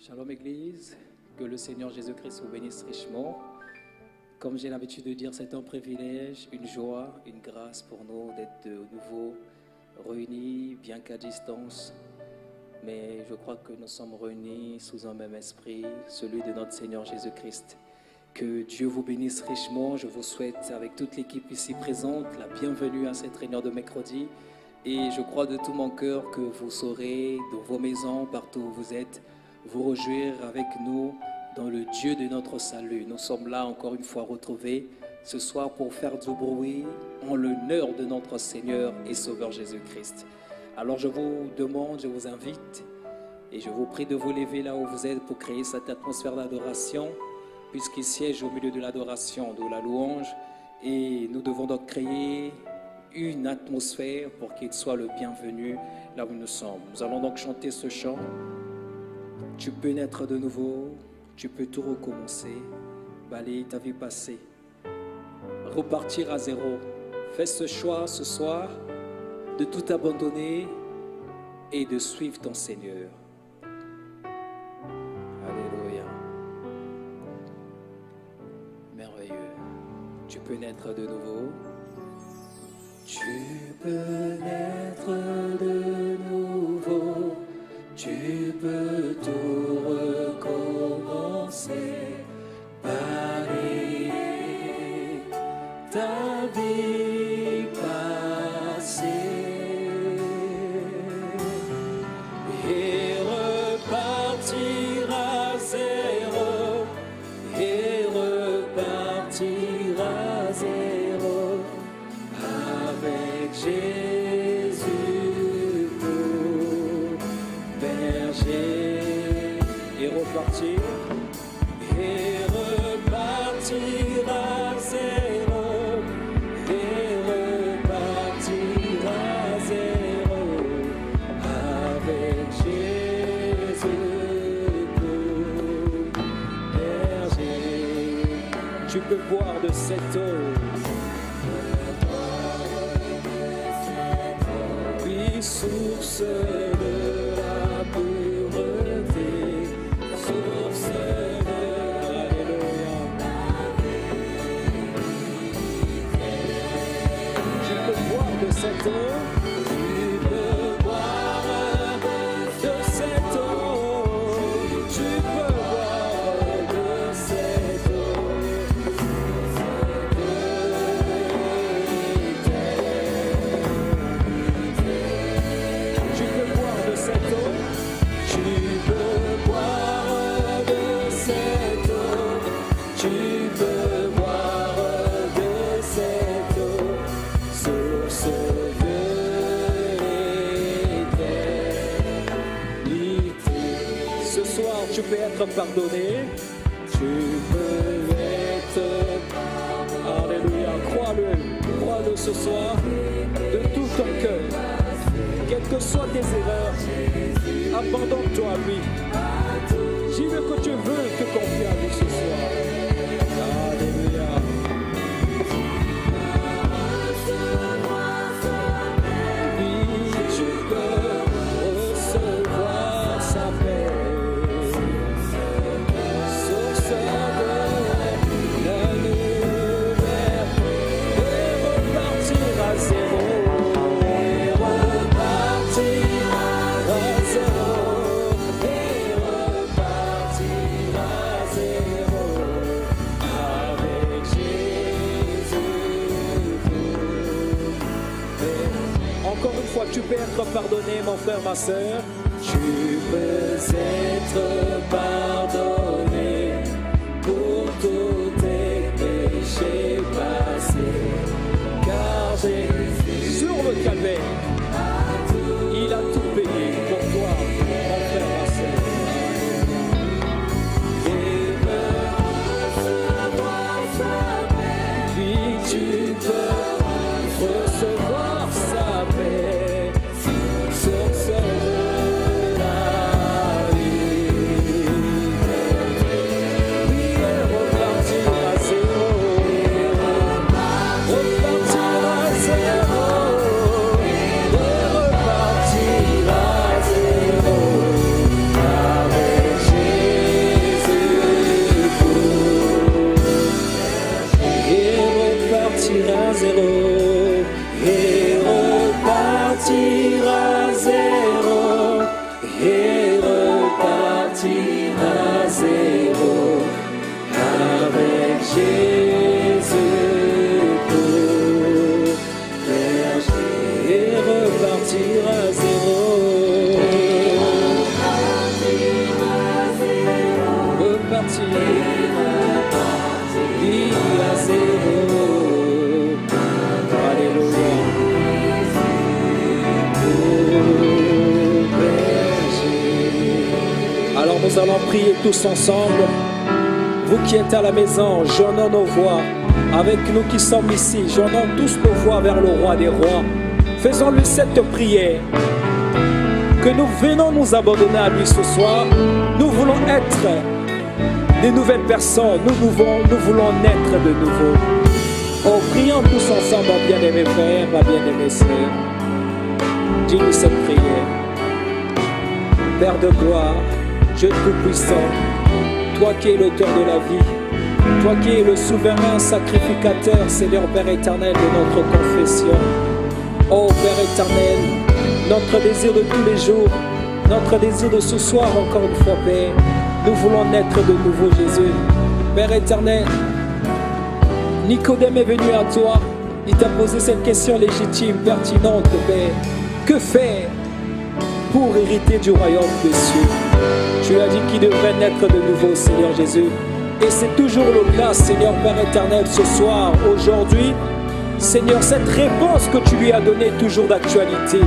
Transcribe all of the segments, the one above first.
Shalom Église, que le Seigneur Jésus-Christ vous bénisse richement. Comme j'ai l'habitude de dire, c'est un privilège, une joie, une grâce pour nous d'être de nouveau réunis, bien qu'à distance. Mais je crois que nous sommes réunis sous un même esprit, celui de notre Seigneur Jésus-Christ. Que Dieu vous bénisse richement. Je vous souhaite, avec toute l'équipe ici présente, la bienvenue à cette réunion de mercredi. Et je crois de tout mon cœur que vous saurez, dans vos maisons, partout où vous êtes, vous réjouir avec nous dans le Dieu de notre salut. Nous sommes là encore une fois retrouvés ce soir pour faire du bruit en l'honneur de notre Seigneur et Sauveur Jésus-Christ. Alors je vous demande, je vous invite et je vous prie de vous lever là où vous êtes pour créer cette atmosphère d'adoration, puisqu'il siège au milieu de l'adoration, de la louange, et nous devons donc créer une atmosphère pour qu'il soit le bienvenu là où nous sommes. Nous allons donc chanter ce chant. Tu peux naître de nouveau, tu peux tout recommencer, balayer ta vie passée, repartir à zéro. Fais ce choix ce soir de tout abandonner et de suivre ton Seigneur. Alléluia. Merveilleux. Tu peux naître de nouveau. Tu peux naître de nouveau. Tu peux tout recommencer, balayer ta vie passée et repartir à zéro, et repartir à zéro avec Jésus. Et repartir à zéro, et repartir à zéro avec Jésus pour berger. Tu peux boire de cette eau, oui, source de cette eau, tu peux boire de cette eau, tu peux boire de cette eau, tu peux boire de cette eau, tu peux boire de cette eau, tu peux boire de cette eau, source. Tu peux être pardonné, tu peux être pardonné. Alléluia, crois-le ce soir de tout ton cœur. Quelles que soient tes erreurs, abandonne-toi à lui. Dis-le que tu veux te confier à lui ce soir. Alléluia. Oui, tu peux recevoir sa paix. Tu peux être pardonné, mon frère, ma soeur. Tu peux être pardonné pour tous tes péchés passés. Car Jésus, sur le calvaire, il a tout payé pour toi, mon frère, ma soeur. Et puis tu peux recevoir sa paix. zéro et repartir à zéro et repartir à zéro avec Jésus pour berger et repartir à zéro. Repartir à zéro. Alléluia. Alors nous allons prier tous ensemble. Vous qui êtes à la maison, joignons nos voix. Avec nous qui sommes ici, joignons tous nos voix vers le roi des rois. Faisons-lui cette prière. Que nous venons nous abandonner à lui ce soir. Nous voulons être des nouvelles personnes. Nous voulons naître de nouveau. Oh, prions tous ensemble, ma bien-aimée frère, ma bien-aimée sœur. Dis-nous cette prière. Père de gloire, Dieu tout-puissant, toi qui es l'auteur de la vie, toi qui es le souverain sacrificateur, Seigneur Père éternel de notre confession. Oh Père éternel, notre désir de tous les jours, notre désir de ce soir encore une fois, Père, nous voulons naître de nouveau, Jésus. Père éternel, Nicodème est venu à toi, il t'a posé cette question légitime, pertinente, Père. Que faire pour hériter du royaume des cieux? Tu as dit qu'il devrait naître de nouveau, Seigneur Jésus. Et c'est toujours le cas, Seigneur Père éternel, ce soir, aujourd'hui. Seigneur, cette réponse que tu lui as donnée est toujours d'actualité.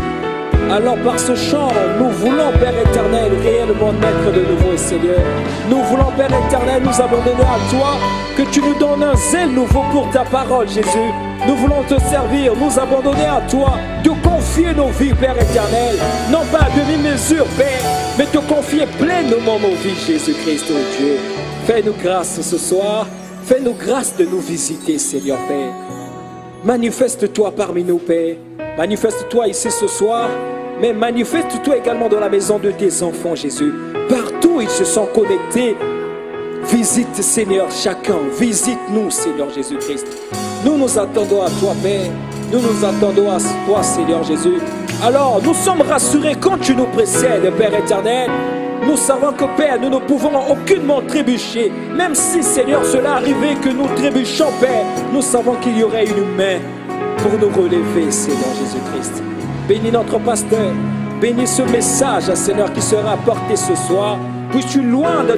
Alors par ce chant, nous voulons, Père éternel, réellement naître de nouveau, Seigneur. Nous voulons, Père éternel, nous abandonner à toi, que tu nous donnes un zèle nouveau pour ta parole, Jésus. Nous voulons te servir, nous abandonner à toi, te confier nos vies, Père éternel. Non pas à demi-mesure, Père, mais te confier pleinement nos vies, Jésus-Christ, oh Dieu. Fais-nous grâce ce soir, fais-nous grâce de nous visiter, Seigneur Père. Manifeste-toi parmi nous, Père. Manifeste-toi ici ce soir, mais manifeste-toi également dans la maison de tes enfants, Jésus. Partout ils se sont connectés. Visite, Seigneur, chacun. Visite-nous, Seigneur Jésus-Christ. Nous nous attendons à toi, Père. Nous nous attendons à toi, Seigneur Jésus. Alors, nous sommes rassurés quand tu nous précèdes, Père éternel. Nous savons que, Père, nous ne pouvons aucunement trébucher. Même si, Seigneur, cela arrivait que nous trébuchons, Père, nous savons qu'il y aurait une main pour nous relever, Seigneur Jésus-Christ. Bénis notre pasteur. Bénis ce message, Seigneur, qui sera apporté ce soir. Puisses-tu loin de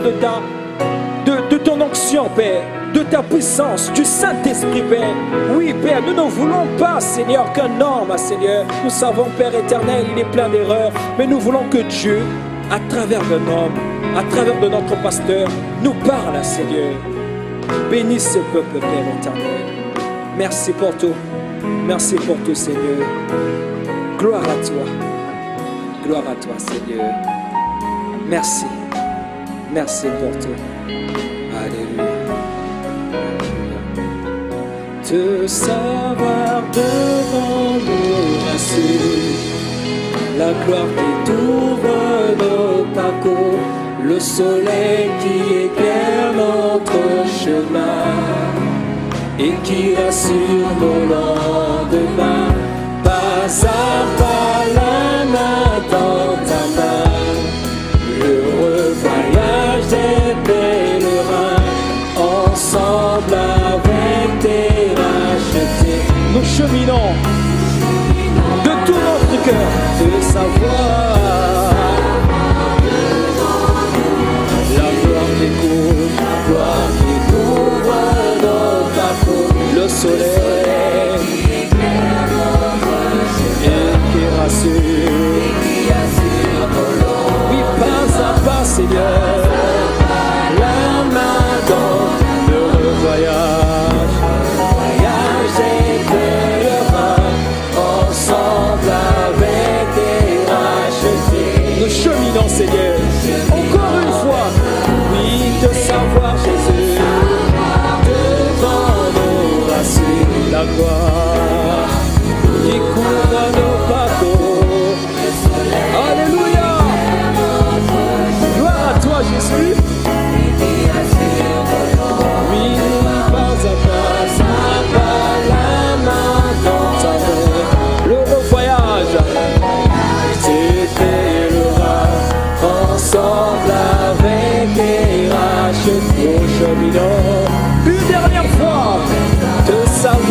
ton onction, Père, de ta puissance, du Saint-Esprit, Père. Oui, Père, nous ne voulons pas, Seigneur, qu'un homme, Seigneur. Nous savons, Père éternel, il est plein d'erreurs. Mais nous voulons que Dieu, à travers d'un homme, à travers de notre pasteur, nous parle, Seigneur. Bénis ce peuple, Père éternel. Merci pour tout. Merci pour tout, Seigneur. Gloire à toi. Gloire à toi, Seigneur. Merci. Merci pour tout. Alléluia. Te savoir devant nous rassure, la gloire qui t'ouvre nos parcours, le soleil qui éclaire notre chemin et qui rassure nos lendemains. Pas à pas, la main dans ta main, l'heureux voyage des pèlerins, ensemble avec tes rachetés. Nous cheminons de tout notre cœur de savoir la gloire qui coule, la gloire qui couvre nos parcours, le soleil et qui rassure. Oui, pas à pas, Seigneur, la main dans le voyage des pèlerins, ensemble avec tes rachetés. Nous cheminons, Seigneur, encore une fois, oui, de savoir, Jésus, devant nous rassure la gloire qui couvre nos bateaux. Alléluia. Gloire à toi, Jésus. Oui, pas à pas, la main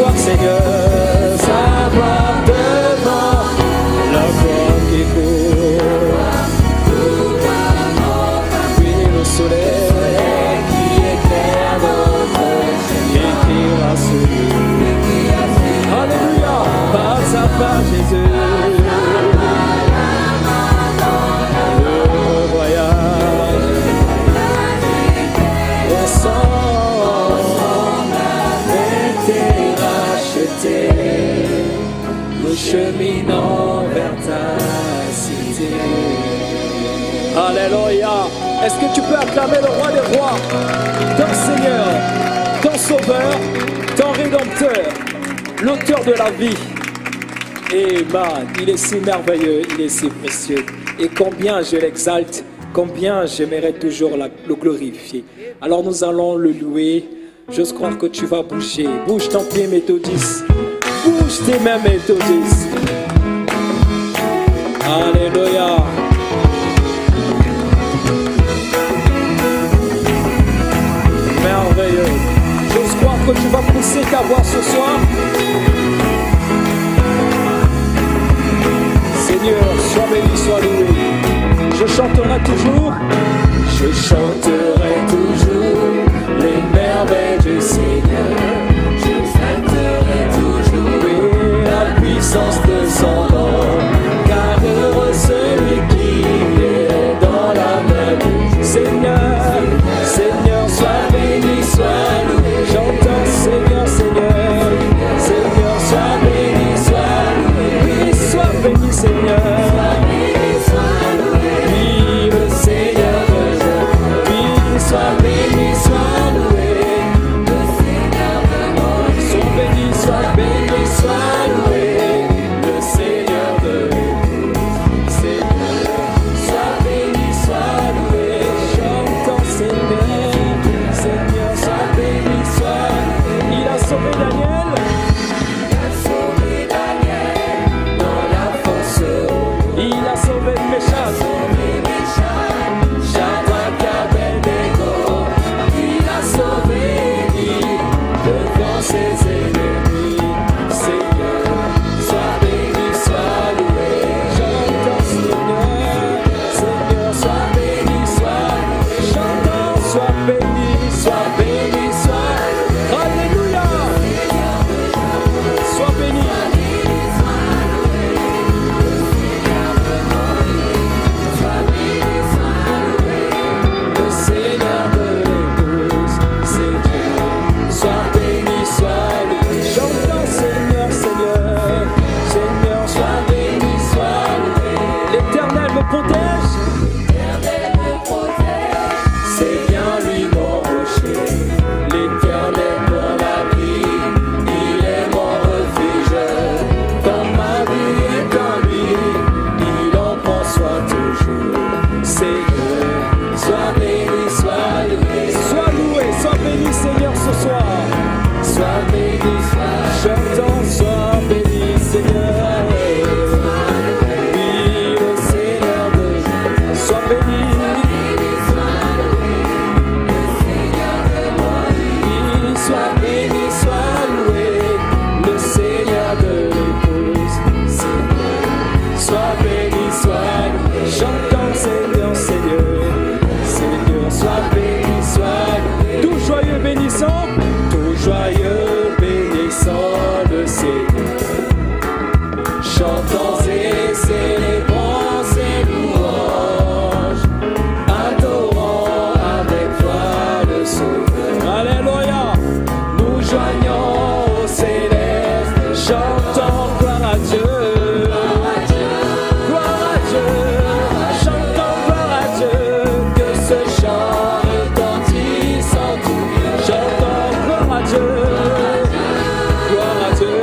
gloire, Seigneur, sa gloire devant la gloire qui court. Oui, le soleil qui éclaire notre et qui rassure. Alléluia, par sa part, Jésus. Le voyage au sang était racheté, nous cheminons vers ta cité. Alléluia. Est-ce que tu peux acclamer le roi des rois, ton Seigneur, ton Sauveur, ton Rédempteur, l'auteur de la vie? Et il est si merveilleux, il est si précieux. Et combien je l'exalte, combien j'aimerais toujours le glorifier. Alors nous allons le louer. J'ose croire que tu vas bouger. Bouge ton pied méthodiste. Bouge tes mains méthodistes. Alléluia. Merveilleux. J'ose croire que tu vas pousser ta voix ce soir. Seigneur, sois béni, sois loué. Je chanterai toujours. Je chanterai toujours les merveilles du Seigneur. Je chanterai toujours, oui, la puissance de son nom. Car heureux celui qui est dans la main du Seigneur. Seigneur, sois béni, sois loué. J'entends Seigneur, Seigneur. Seigneur, sois béni, sois loué. Oui, sois béni, Seigneur. Sois béni, sois loué, le Seigneur de Moïse. Sois béni, sois loué, le Seigneur de l'épouse. Seigneur, sois béni, sois loué. J'entends Seigneur, Seigneur, sois béni, sois loué. Il a sauvé Daniel. Il a sauvé Daniel dans la force. Il a sauvé Méchas. Ses ennemis, Seigneur, sois béni, sois loué. J'entends Seigneur, Seigneur, sois béni, sois loué. J'entends, sois béni, sois béni, sois loué. Alléluia. Sois béni. Le Seigneur de l'épouse, c'est Dieu. Sois béni, sois loué. J'entends Seigneur, Seigneur, Seigneur, sois béni, sois loué. L'Éternel me protège. L'Éternel me protège. C'est bien lui mon rocher. L'Éternel mon abri. Il est mon refuge. Quand ma vie est en lui, il en prend soin toujours. Seigneur, sois béni, sois loué. Sois loué, sois béni, Seigneur, ce soir. Sois béni, j'entends, sois béni, Seigneur. Oui, le Seigneur de sois béni. Oui, sois béni, sois loué. Le Seigneur de l'épouse, Seigneur. Sois béni, sois loué. J'entends, Seigneur, Seigneur. Seigneur, sois béni, sois loué. Tout joyeux bénissant. Joyeux bénissant le Seigneur, chantons et célébrons ses louanges, adorons avec toi le Sauveur. Alléluia, nous joignons au céleste, chantons gloire à Dieu, gloire à Dieu, chantons gloire à Dieu, que ce chant retentisse en tout lieu. Chantons gloire à Dieu, gloire à Dieu,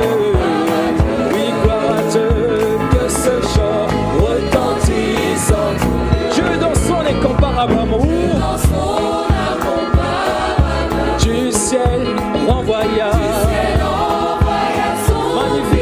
oui, gloire à Dieu, que ce chant retentisse en tout lieu. Dieu dans son incomparable amour, du ciel renvoya son magnifique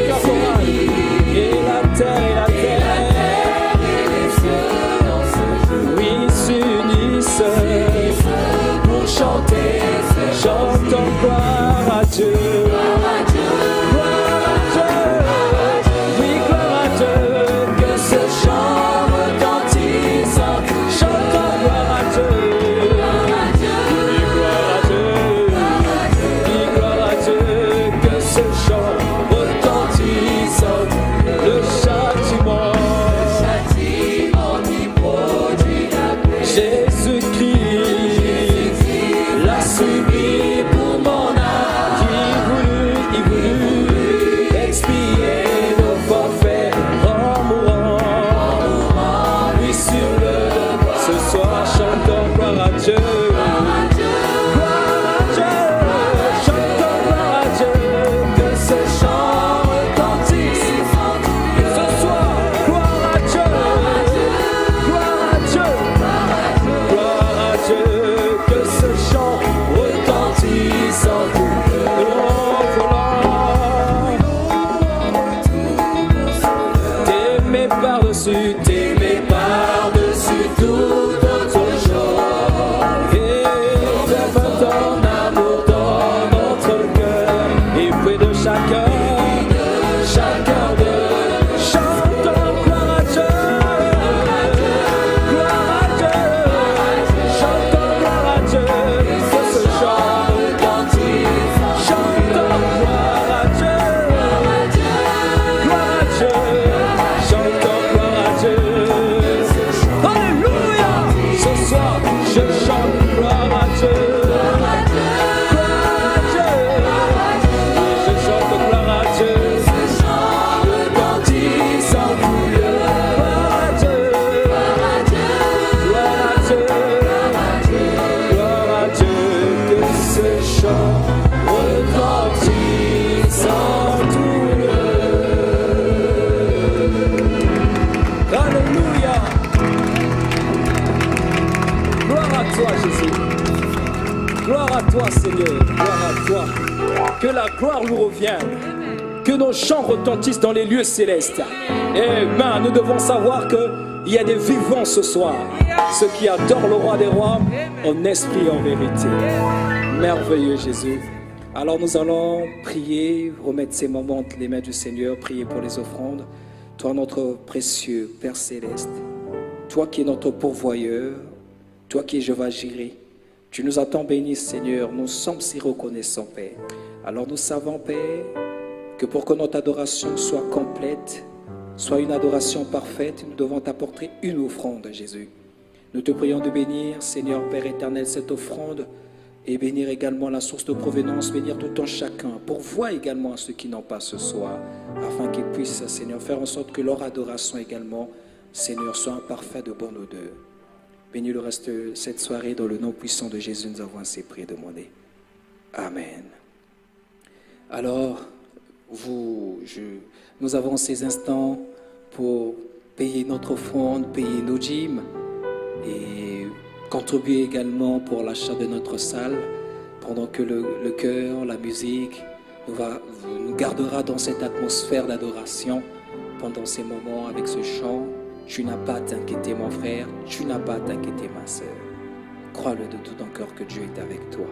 toi, Seigneur. Gloire à toi. Que la gloire nous revienne. Que nos chants retentissent dans les lieux célestes. Amen. Nous devons savoir qu'il y a des vivants ce soir. Ceux qui adorent le roi des rois en esprit et en vérité. Merveilleux Jésus. Alors nous allons prier, remettre ces moments entre les mains du Seigneur, prier pour les offrandes. Toi, notre précieux Père Céleste, toi qui es notre pourvoyeur, toi qui es Jéhovah Jireh, tu nous as tant bénis, Seigneur. Nous sommes si reconnaissants, Père. Alors nous savons, Père, que pour que notre adoration soit complète, soit une adoration parfaite, nous devons t'apporter une offrande, Jésus. Nous te prions de bénir, Seigneur Père éternel, cette offrande et bénir également la source de provenance, bénir tout en chacun, pourvois également à ceux qui n'ont pas ce soir, afin qu'ils puissent, Seigneur, faire en sorte que leur adoration également, Seigneur, soit un parfait de bonne odeur. Bénis le reste de cette soirée, dans le nom puissant de Jésus, nous avons ainsi prié et demandé. Amen. Alors, nous avons ces instants pour payer notre offrande, payer nos dîmes et contribuer également pour l'achat de notre salle, pendant que le chœur, la musique nous gardera dans cette atmosphère d'adoration pendant ces moments avec ce chant. Tu n'as pas à t'inquiéter mon frère, tu n'as pas à t'inquiéter ma sœur. Crois-le de tout ton cœur que Dieu est avec toi.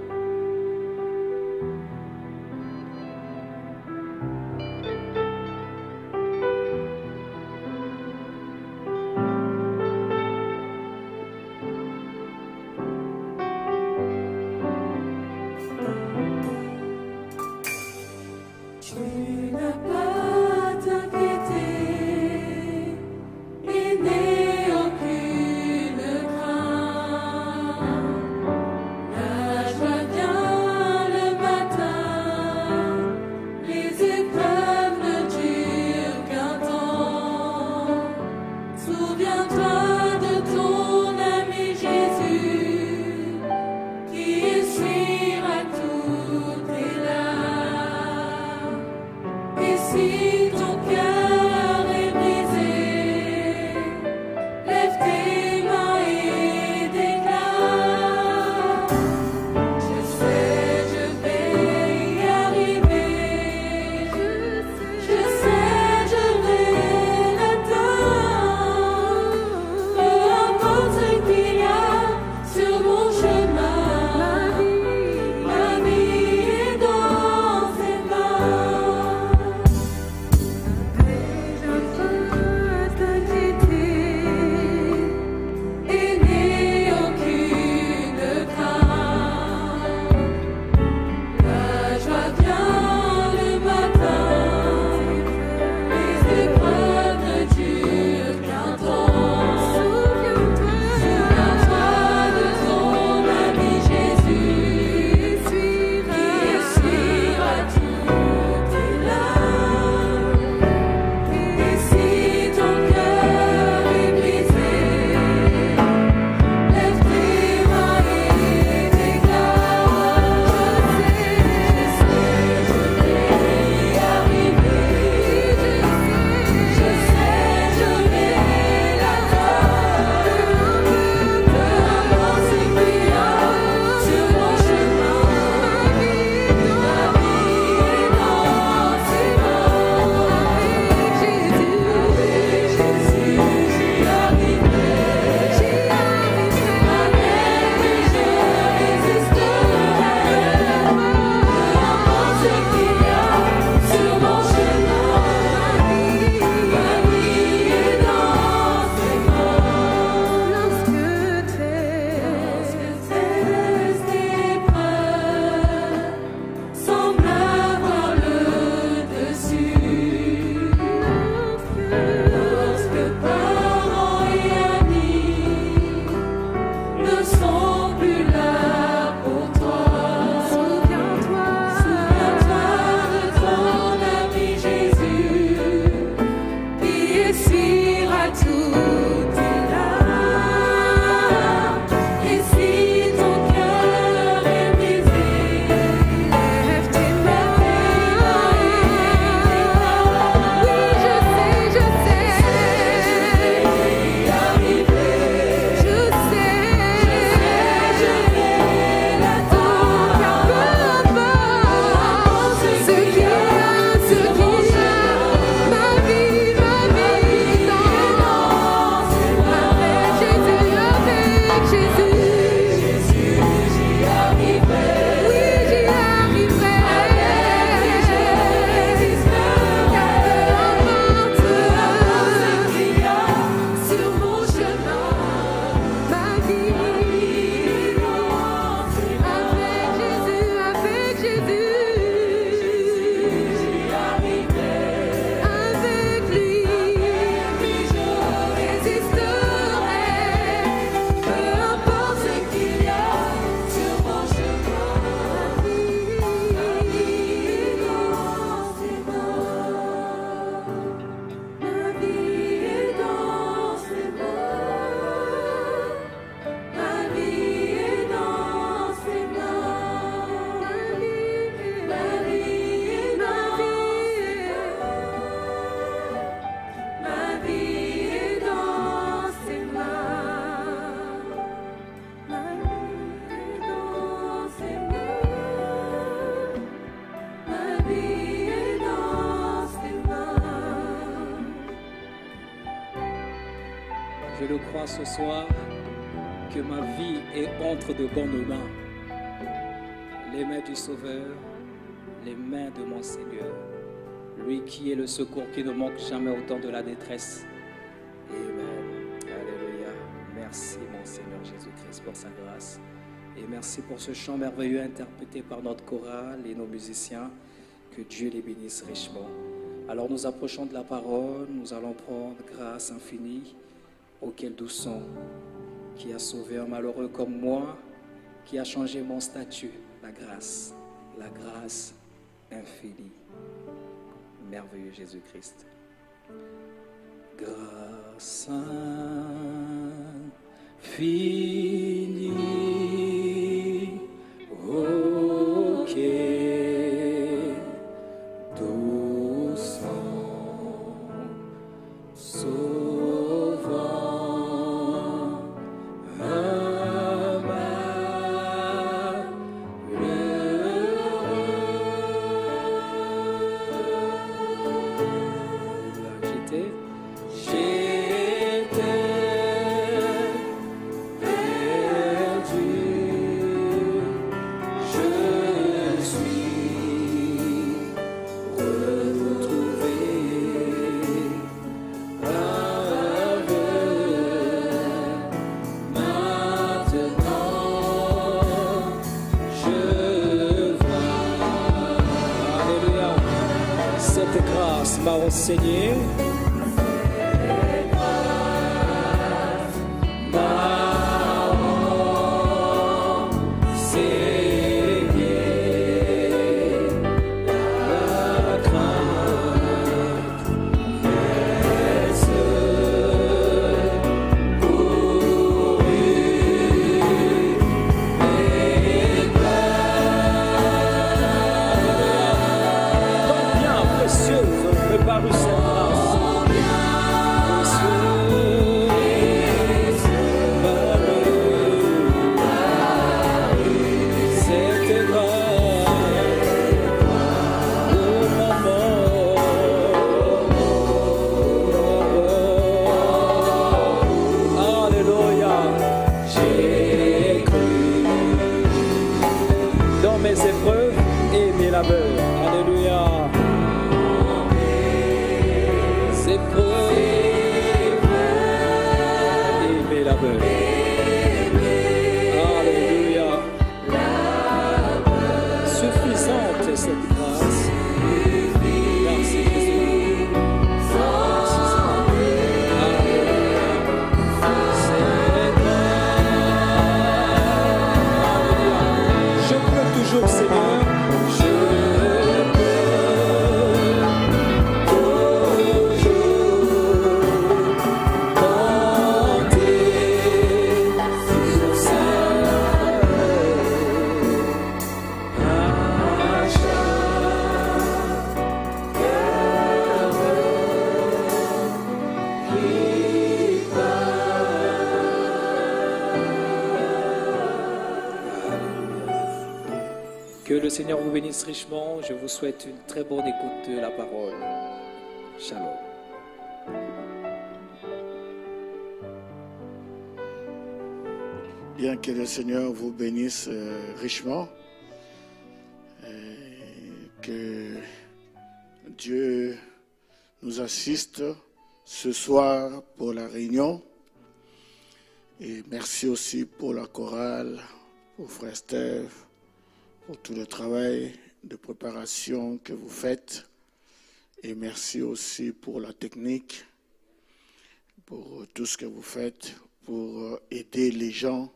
le crois ce soir, que ma vie est entre de bonnes mains. Les mains du Sauveur, les mains de mon Seigneur. Lui qui est le secours qui ne manque jamais au temps de la détresse. Amen. Alléluia. Merci mon Seigneur Jésus-Christ pour sa grâce. Et merci pour ce chant merveilleux interprété par notre chorale et nos musiciens. Que Dieu les bénisse richement. Alors nous approchons de la parole, nous allons prendre grâce infinie auquel doux son qui a sauvé un malheureux comme moi, qui a changé mon statut, la grâce infinie. Merveilleux Jésus-Christ. Grâce infinie, auquel doux sang sauvant un malheureux. J'étais perdu, je suis retrouvé. Cette grâce m'a enseigné, Que le Seigneur vous bénisse richement. Je vous souhaite une très bonne écoute de la parole. Shalom. Bien, que le Seigneur vous bénisse richement. Que Dieu nous assiste ce soir pour la réunion. Et merci aussi pour la chorale, pour Frère Steve, pour tout le travail de préparation que vous faites. Et merci aussi pour la technique, pour tout ce que vous faites, pour aider les gens.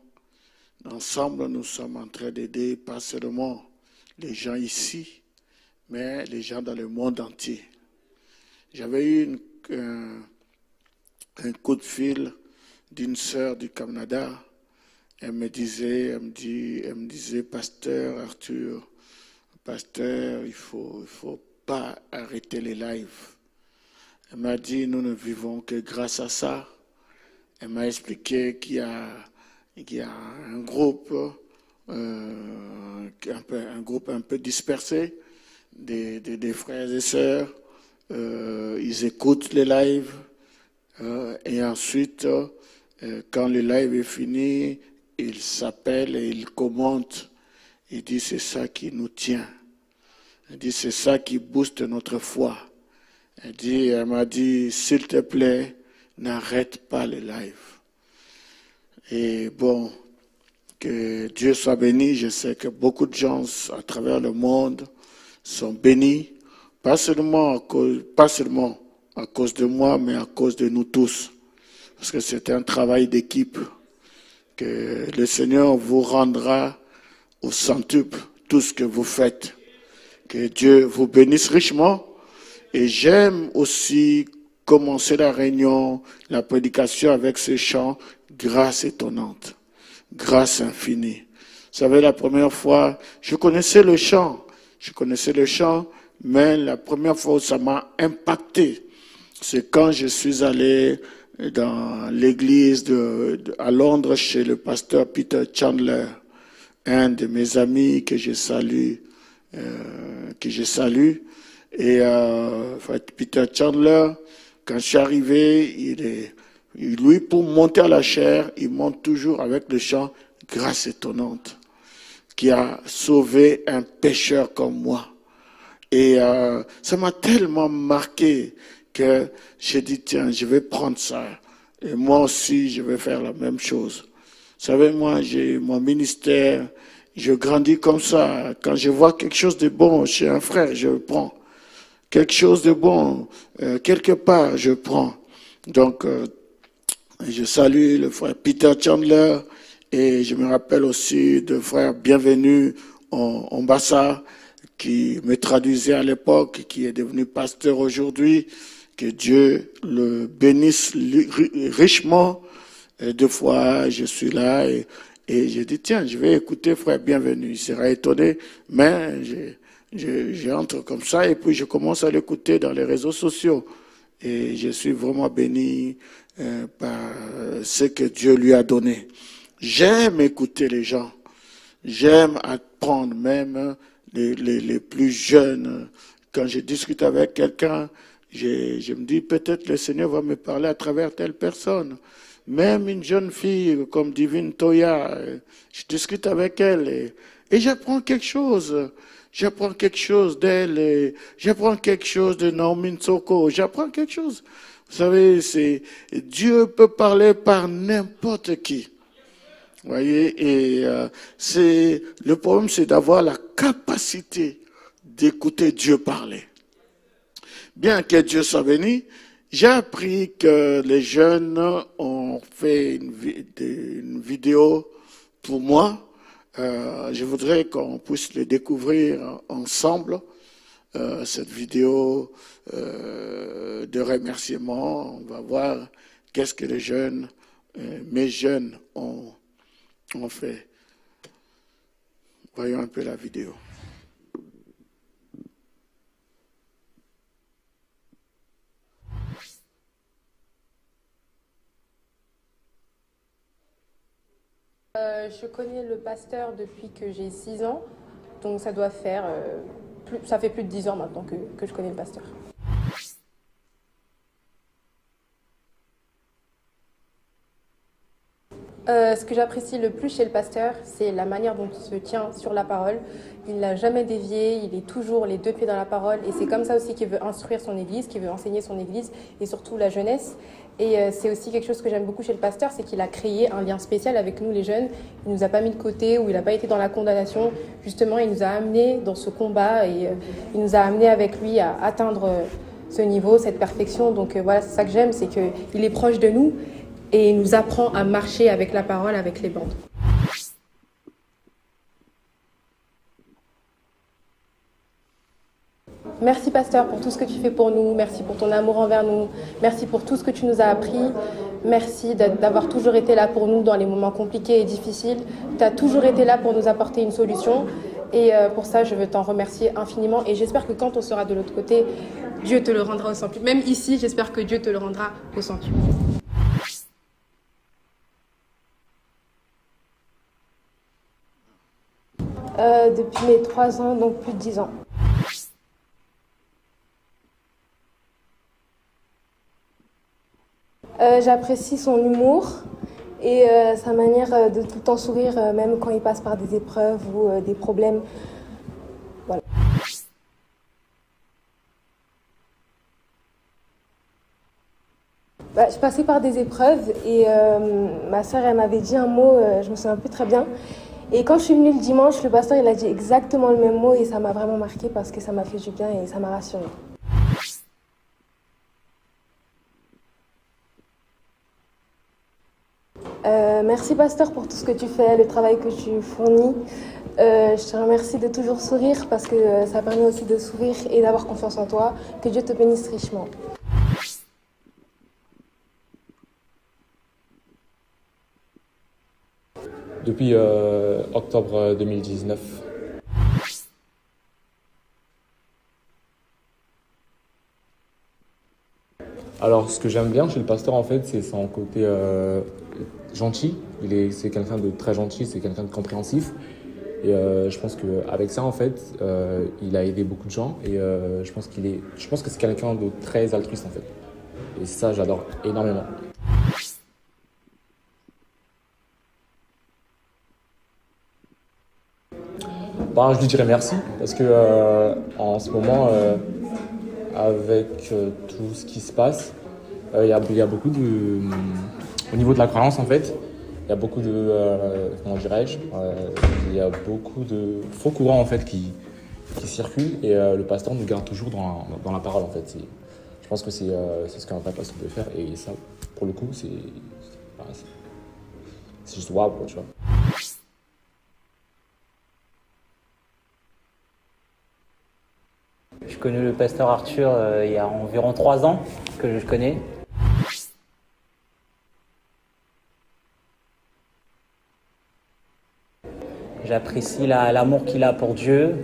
Ensemble, nous sommes en train d'aider pas seulement les gens ici, mais les gens dans le monde entier. J'avais eu un coup de fil d'une sœur du Canada. Elle me disait, Pasteur Arthur, Pasteur, il faut pas arrêter les lives. Elle m'a dit, nous ne vivons que grâce à ça. Elle m'a expliqué qu'il y a un groupe un peu dispersé, des frères et sœurs. Ils écoutent les lives et ensuite quand le live est fini, il s'appelle et il commente. Il dit c'est ça qui nous tient. Il dit c'est ça qui booste notre foi. Elle m'a dit s'il te plaît, n'arrête pas le live. Et bon, que Dieu soit béni. Je sais que beaucoup de gens à travers le monde sont bénis, pas seulement à cause de moi, mais à cause de nous tous. Parce que c'est un travail d'équipe. Que le Seigneur vous rendra au centuple tout ce que vous faites. Que Dieu vous bénisse richement. Et j'aime aussi commencer la réunion, la prédication avec ce chant, grâce étonnante, grâce infinie. Vous savez, la première fois, je connaissais le chant, mais la première fois où ça m'a impacté, c'est quand je suis allé dans l'église à Londres chez le pasteur Peter Chandler, un de mes amis que je salue. Et Peter Chandler, quand je suis arrivé, lui, pour monter à la chaire, il monte toujours avec le chant « Grâce étonnante » qui a sauvé un pécheur comme moi. Et ça m'a tellement marqué que j'ai dit, tiens, je vais prendre ça. Et moi aussi, je vais faire la même chose. Vous savez, moi, j'ai mon ministère, je grandis comme ça. Quand je vois quelque chose de bon chez un frère, je le prends. Quelque chose de bon, quelque part, je prends. Donc, je salue le frère Peter Chandler et je me rappelle aussi de frère Bienvenu en Bassa qui me traduisait à l'époque, qui est devenu pasteur aujourd'hui. Que Dieu le bénisse richement. Et deux fois, je suis là et j'ai dit, tiens, je vais écouter frère Bienvenu. Il sera étonné, mais j'entre comme ça et puis je commence à l'écouter dans les réseaux sociaux. Et je suis vraiment béni par ce que Dieu lui a donné. J'aime écouter les gens. J'aime apprendre même les plus jeunes. Quand je discute avec quelqu'un, je me dis peut-être le Seigneur va me parler à travers telle personne. Même une jeune fille comme Divine Toya, je discute avec elle et j'apprends quelque chose. J'apprends quelque chose d'elle, j'apprends quelque chose de Naomi Soko, j'apprends quelque chose. Vous savez, Dieu peut parler par n'importe qui. Vous voyez, et le problème, c'est d'avoir la capacité d'écouter Dieu parler. Bien que Dieu soit béni, j'ai appris que les jeunes ont fait une vidéo pour moi. Je voudrais qu'on puisse le découvrir ensemble, cette vidéo de remerciement. On va voir qu'est-ce que les jeunes, mes jeunes ont fait. Voyons un peu la vidéo. Je connais le pasteur depuis que j'ai 6 ans, donc ça doit faire, ça fait plus de 10 ans maintenant que je connais le pasteur. Ce que j'apprécie le plus chez le pasteur, c'est la manière dont il se tient sur la parole. Il n'a jamais dévié, il est toujours les deux pieds dans la parole et c'est comme ça aussi qu'il veut instruire son église, qu'il veut enseigner son église et surtout la jeunesse. Et c'est aussi quelque chose que j'aime beaucoup chez le pasteur, c'est qu'il a créé un lien spécial avec nous les jeunes. Il nous a pas mis de côté ou il n'a pas été dans la condamnation. Justement, il nous a amenés dans ce combat et il nous a amenés avec lui à atteindre ce niveau, cette perfection. Donc voilà, c'est ça que j'aime, c'est qu'il est proche de nous et il nous apprend à marcher avec la parole, avec les bandes. Merci pasteur pour tout ce que tu fais pour nous, merci pour ton amour envers nous, merci pour tout ce que tu nous as appris, merci d'avoir toujours été là pour nous dans les moments compliqués et difficiles. Tu as toujours été là pour nous apporter une solution et pour ça je veux t'en remercier infiniment et j'espère que quand on sera de l'autre côté, Dieu te le rendra au centuple. Même ici, j'espère que Dieu te le rendra au centuple. Depuis mes 3 ans, donc plus de 10 ans. J'apprécie son humour, et sa manière de tout le temps sourire, même quand il passe par des épreuves ou des problèmes. Voilà. Je passais par des épreuves et ma sœur, elle m'avait dit un mot, je me souviens plus très bien. Et quand je suis venue le dimanche, le pasteur, il a dit exactement le même mot et ça m'a vraiment marqué parce que ça m'a fait du bien et ça m'a rassurée. Merci pasteur pour tout ce que tu fais, le travail que tu fournis. Je te remercie de toujours sourire parce que ça permet aussi de sourire et d'avoir confiance en toi. Que Dieu te bénisse richement. Depuis octobre 2019. Alors, ce que j'aime bien chez le pasteur, en fait, c'est son côté gentil. C'est quelqu'un de très gentil, c'est quelqu'un de compréhensif. Et je pense qu'avec ça, en fait, il a aidé beaucoup de gens. Et je pense que c'est quelqu'un de très altruiste, en fait. Et ça, j'adore énormément. Je lui dirais merci parce que en ce moment, avec tout ce qui se passe, il y a beaucoup de... au niveau de la croyance, en fait, il y a beaucoup de... comment dirais-je il y a beaucoup de faux courants, en fait, qui circulent et le pasteur nous garde toujours dans la parole, en fait. Je pense que c'est ce qu'un vrai pasteur peut faire et ça, pour le coup, c'est juste waouh, quoi, tu vois. Je connais le pasteur Arthur il y a environ 3 ans que je connais. J'apprécie l'amour qu'il a pour Dieu,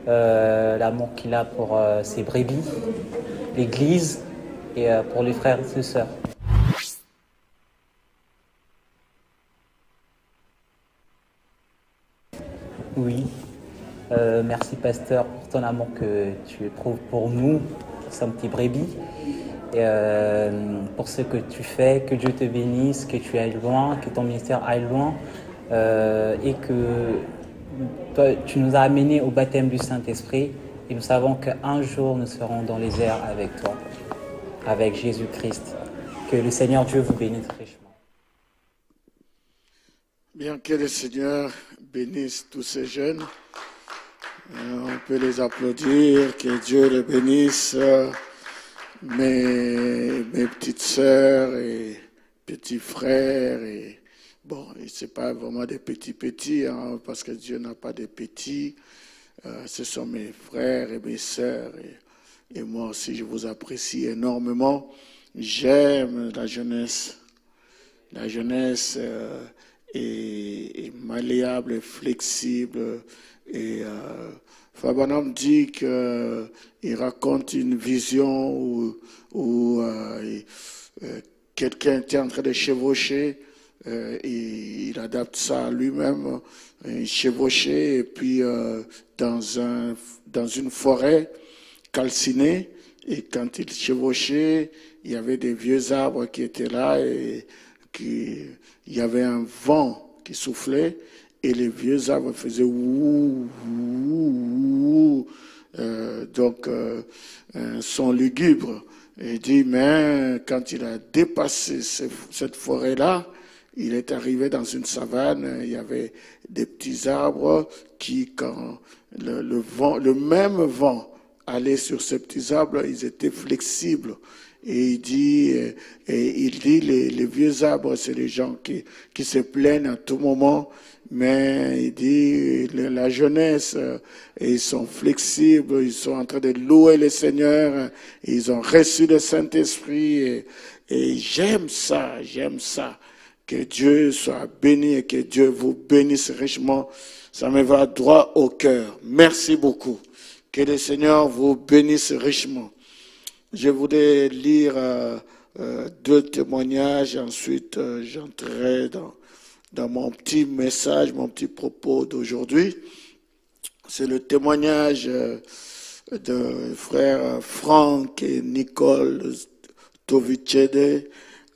l'amour qu'il a pour ses brebis, l'Église et pour les frères et les sœurs. Oui. Merci pasteur pour ton amour que tu éprouves pour nous, pour son petit brebis, et pour ce que tu fais, que Dieu te bénisse, que tu ailles loin, que ton ministère aille loin, et que toi, tu nous as amenés au baptême du Saint-Esprit, et nous savons qu'un jour nous serons dans les airs avec toi, avec Jésus-Christ. Que le Seigneur Dieu vous bénisse richement. Bien, que le Seigneur bénisse tous ces jeunes. On peut les applaudir, que Dieu les bénisse, mes petites sœurs et petits frères. Et bon, ce n'est pas vraiment des petits, hein, parce que Dieu n'a pas de petits. Ce sont mes frères et mes sœurs. Et moi aussi, je vous apprécie énormément. J'aime la jeunesse. La jeunesse est malléable et flexible. Et Fabanam dit qu'il raconte une vision où quelqu'un était en train de chevaucher, et il adapte ça à lui-même, chevaucher, et puis dans une forêt calcinée, et quand il chevauchait, il y avait des vieux arbres qui étaient là, et il y avait un vent qui soufflait, et les vieux arbres faisaient ouh, ouh, ouh, donc un son lugubre. Et il dit, mais quand il a dépassé cette forêt-là, il est arrivé dans une savane, il y avait des petits arbres qui, quand le même vent allait sur ces petits arbres, ils étaient flexibles. Et il dit, les vieux arbres, c'est les gens qui se plaignent à tout moment, mais il dit, la jeunesse, ils sont flexibles, ils sont en train de louer le Seigneur, ils ont reçu le Saint-Esprit, et j'aime ça. Que Dieu soit béni et que Dieu vous bénisse richement. Ça me va droit au cœur. Merci beaucoup. Que le Seigneur vous bénisse richement. Je voudrais lire 2 témoignages, ensuite j'entrerai dans mon petit message, mon petit propos d'aujourd'hui. C'est le témoignage de frères Franck et Nicole Tovicede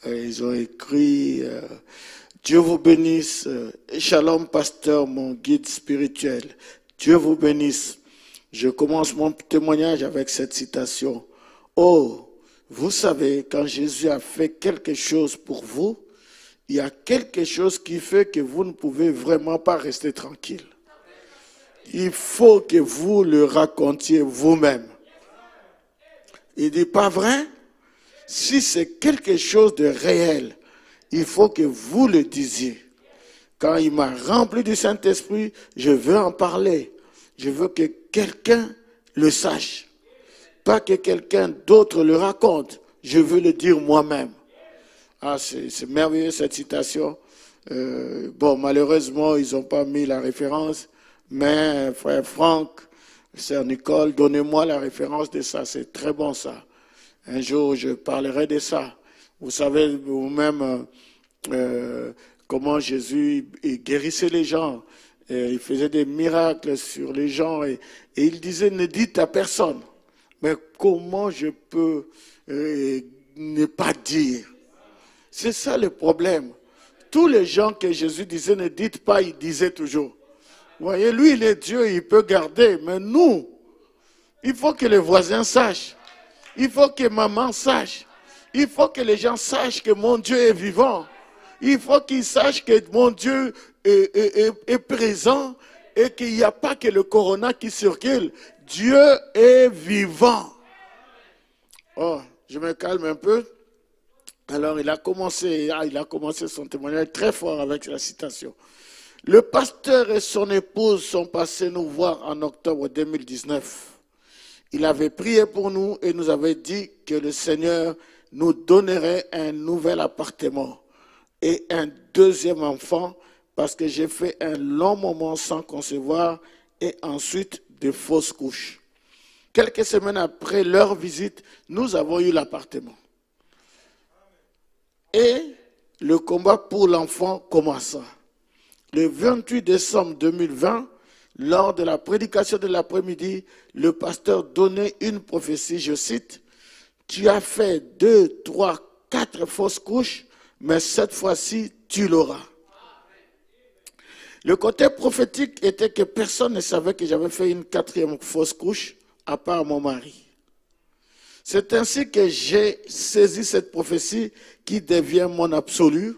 Ils ont écrit Dieu vous bénisse. Shalom, pasteur, mon guide spirituel. Dieu vous bénisse. Je commence mon témoignage avec cette citation. Oh, vous savez, quand Jésus a fait quelque chose pour vous, il y a quelque chose qui fait que vous ne pouvez vraiment pas rester tranquille. Il faut que vous le racontiez vous-même. Il dit, pas vrai? Si c'est quelque chose de réel, il faut que vous le disiez. Quand il m'a rempli du Saint-Esprit, je veux en parler. Je veux que quelqu'un le sache. Pas que quelqu'un d'autre le raconte. Je veux le dire moi-même. Ah, c'est merveilleux cette citation. Bon, malheureusement, ils n'ont pas mis la référence. Mais frère Franck, sœur Nicole, donnez-moi la référence de ça. C'est très bon ça. Un jour, je parlerai de ça. Vous savez vous-même comment Jésus guérissait les gens. Il faisait des miracles sur les gens. Et il disait, ne dites à personne. Mais comment je peux ne pas dire? C'est ça le problème. Tous les gens que Jésus disait, ne dites pas, il disait toujours. Vous voyez, lui, il est Dieu, il peut garder. Mais nous, il faut que les voisins sachent. Il faut que maman sache. Il faut que les gens sachent que mon Dieu est vivant. Il faut qu'ils sachent que mon Dieu est présent et qu'il n'y a pas que le corona qui circule. Dieu est vivant. Oh, je me calme un peu. Alors, il a commencé son témoignage très fort avec la citation. Le pasteur et son épouse sont passés nous voir en octobre 2019. Il avait prié pour nous et nous avait dit que le Seigneur nous donnerait un nouvel appartement et un deuxième enfant parce que j'ai fait un long moment sans concevoir et ensuite de fausses couches. Quelques semaines après leur visite, nous avons eu l'appartement. Et le combat pour l'enfant commença. Le 28 décembre 2020, lors de la prédication de l'après-midi, le pasteur donnait une prophétie, je cite, « Tu as fait 2, 3, 4 fausses couches, mais cette fois-ci, tu l'auras. » Le côté prophétique était que personne ne savait que j'avais fait une 4e fausse couche, à part mon mari. C'est ainsi que j'ai saisi cette prophétie qui devient mon absolu,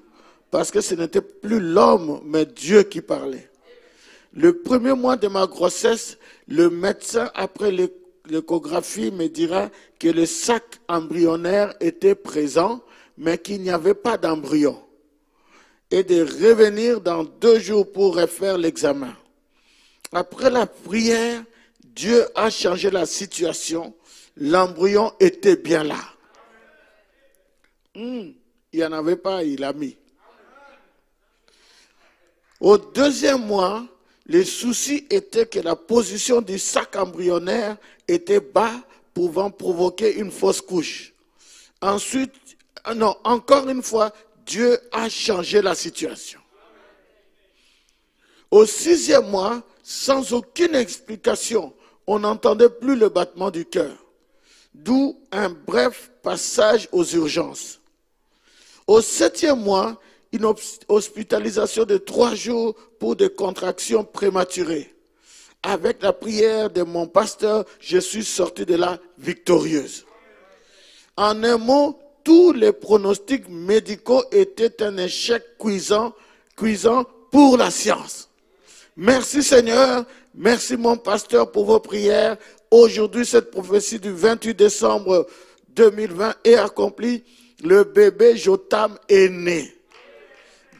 parce que ce n'était plus l'homme, mais Dieu qui parlait. Le premier mois de ma grossesse, le médecin, après l'échographie, me dira que le sac embryonnaire était présent, mais qu'il n'y avait pas d'embryon. Et de revenir dans 2 jours pour refaire l'examen. Après la prière, Dieu a changé la situation. L'embryon était bien là. Il n'y en avait pas, il l'a mis. Au 2e mois, le souci était que la position du sac embryonnaire était bas, pouvant provoquer une fausse couche. Ensuite, encore une fois, Dieu a changé la situation. Au 6e mois, sans aucune explication, on n'entendait plus le battement du cœur. D'où un bref passage aux urgences. Au 7e mois, une hospitalisation de 3 jours pour des contractions prématurées. Avec la prière de mon pasteur, je suis sorti de là victorieuse. En un mot, tous les pronostics médicaux étaient un échec cuisant pour la science. Merci Seigneur, merci mon pasteur pour vos prières. Aujourd'hui, cette prophétie du 28 décembre 2020 est accomplie. Le bébé Jotam est né.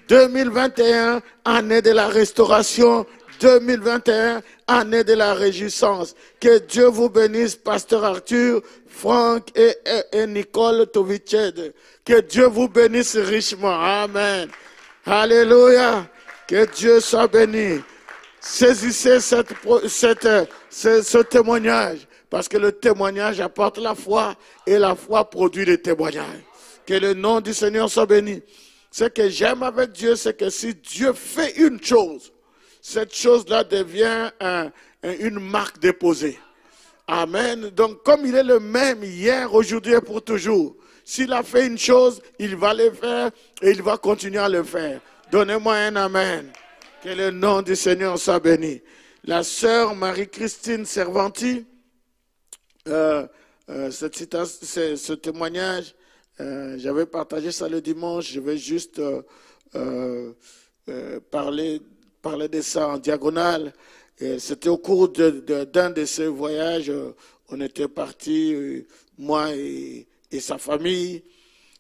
2021, année de la restauration. 2021, année de la réjouissance. Que Dieu vous bénisse, pasteur Arthur, Franck et Nicole Toviched. Que Dieu vous bénisse richement. Amen. Alléluia. Que Dieu soit béni. Saisissez ce témoignage, parce que le témoignage apporte la foi et la foi produit le témoignage. Que le nom du Seigneur soit béni. Ce que j'aime avec Dieu, c'est que si Dieu fait une chose, cette chose-là devient une marque déposée. Amen. Donc, comme il est le même hier, aujourd'hui et pour toujours, S'il a fait une chose, il va le faire et il va continuer à le faire. Donnez-moi un amen. Que le nom du Seigneur soit béni. La sœur Marie-Christine Servanti, ce témoignage, j'avais partagé ça le dimanche. Je vais juste parler de ça en diagonale. C'était au cours d'un de ces voyages. On était partis, moi et sa famille,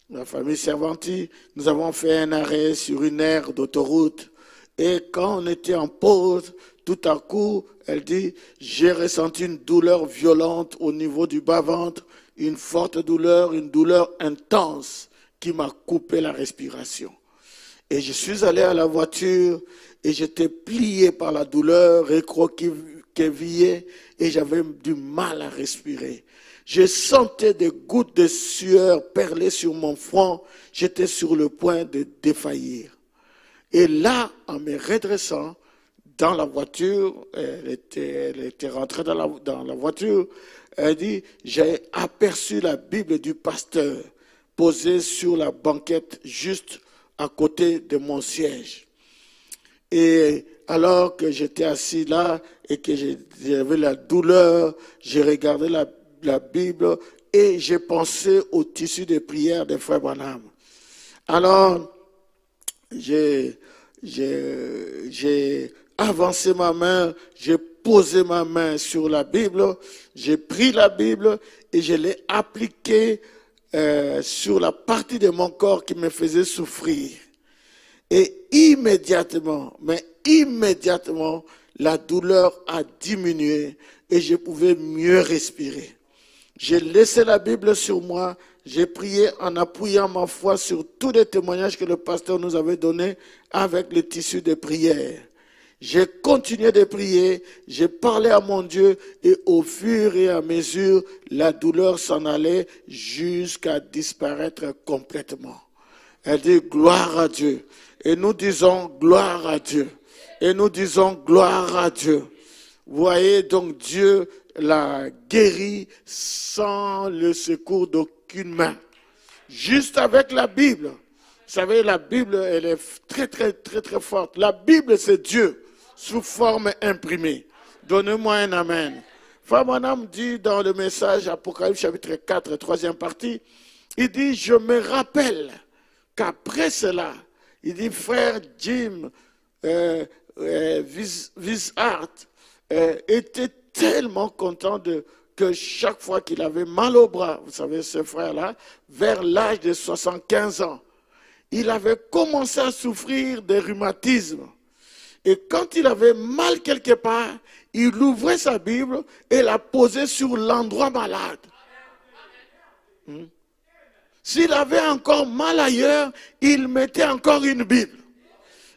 la famille Servanti. Nous avons fait un arrêt sur une aire d'autoroute. Et quand on était en pause, tout à coup, elle dit, j'ai ressenti une douleur violente au niveau du bas-ventre, une forte douleur, une douleur intense qui m'a coupé la respiration. Et je suis allé à la voiture et j'étais plié par la douleur, écroquevillé, et j'avais du mal à respirer. Je sentais des gouttes de sueur perler sur mon front. J'étais sur le point de défaillir. Et là, en me redressant dans la voiture, elle était rentrée dans la voiture, elle dit, j'ai aperçu la Bible du pasteur posée sur la banquette juste à côté de mon siège. Et alors que j'étais assis là et que j'avais la douleur, j'ai regardé la Bible et j'ai pensé au tissu de prière de Frère Branham. Alors, j'ai avancé ma main, j'ai posé ma main sur la Bible, j'ai pris la Bible et je l'ai appliquée sur la partie de mon corps qui me faisait souffrir. Et immédiatement, la douleur a diminué et je pouvais mieux respirer. J'ai laissé la Bible sur moi. J'ai prié en appuyant ma foi sur tous les témoignages que le pasteur nous avait donnés avec le tissu de prière. J'ai continué de prier, j'ai parlé à mon Dieu et au fur et à mesure, la douleur s'en allait jusqu'à disparaître complètement. Elle dit gloire à Dieu. Et nous disons gloire à Dieu. Et nous disons gloire à Dieu. Vous voyez donc Dieu l'a guéri sans le secours d'aucune main. Juste avec la Bible. Vous savez, la Bible, elle est très, très, très, très forte. La Bible, c'est Dieu sous forme imprimée. Donnez-moi un amen. Frère Branham dit dans le message Apocalypse chapitre 4, troisième partie, il dit, je me rappelle qu'après cela, il dit, frère Jim Wishart était tellement content que chaque fois qu'il avait mal au bras, vous savez, ce frère-là, vers l'âge de 75 ans, il avait commencé à souffrir de rhumatisme. Et quand il avait mal quelque part, il ouvrait sa Bible et la posait sur l'endroit malade. S'il avait encore mal ailleurs, il mettait encore une Bible.